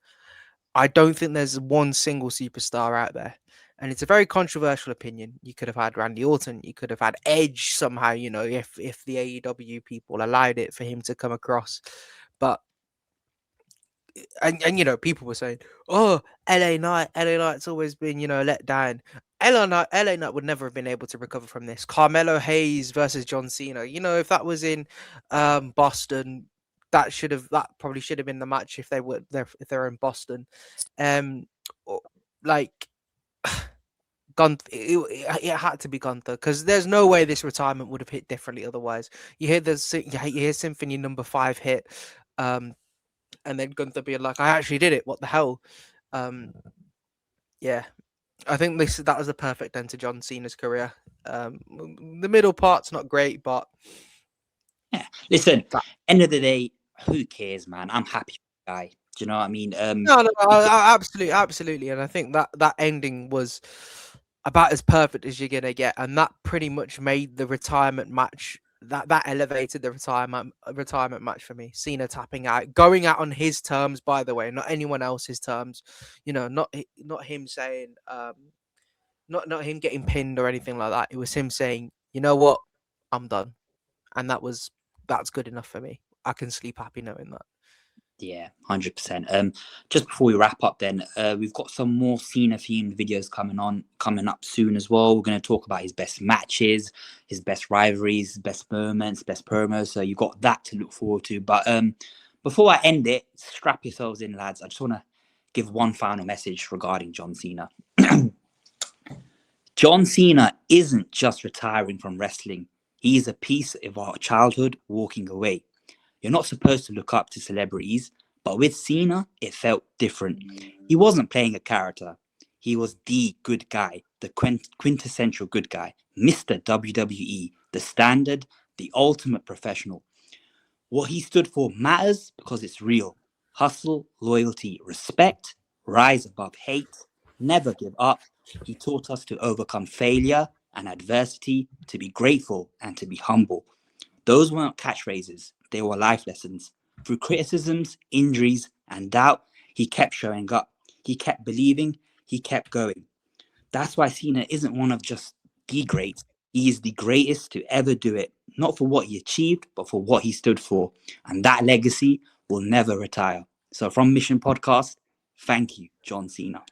I don't think there's one single superstar out there. And it's a very controversial opinion. You could have had Randy Orton. You could have had Edge somehow, if the AEW people allowed it for him to come across. But and people were saying, "Oh, LA Knight's always been let down." LA Knight would never have been able to recover from this. Carmelo Hayes versus John Cena. If that was in Boston, that probably should have been the match if they're in Boston. Gunther, it had to be Gunther, because there's no way this retirement would have hit differently otherwise. You hear Symphony number 5 hit, and then Gunther being like, "I actually did it. What the hell?" Yeah, I think that was the perfect end to John Cena's career. The middle part's not great, but yeah. Listen, end of the day, who cares, man? I'm happy for the guy. Do you know what I mean? No, absolutely, and I think that ending was about as perfect as you're gonna get, and that pretty much made the retirement match. That elevated the retirement match for me. Cena tapping out, going out on his terms, by the way, not anyone else's terms. Not him saying, not him getting pinned or anything like that. It was him saying, "You know what? I'm done. And that's good enough for me. I can sleep happy knowing that. Yeah, 100%. Just before we wrap up, then we've got some more Cena themed videos coming up soon as well. We're going to talk about his best matches, his best rivalries, best moments, best promos. So you've got that to look forward to. But before I end it, strap yourselves in, lads. I just want to give one final message regarding John Cena. John Cena isn't just retiring from wrestling. He is a piece of our childhood walking away. You're not supposed to look up to celebrities, but with Cena, it felt different. He wasn't playing a character. He was the good guy, the quintessential good guy, Mr. WWE, the standard, the ultimate professional. What he stood for matters because it's real. Hustle, loyalty, respect, rise above hate, never give up. He taught us to overcome failure and adversity, to be grateful and to be humble. Those weren't catchphrases, they were life lessons. Through criticisms, injuries, and doubt, he kept showing up. He kept believing, he kept going. That's why Cena isn't one of just the greats. He is the greatest to ever do it, not for what he achieved, but for what he stood for. And that legacy will never retire. So from Mission Podcast, thank you, John Cena.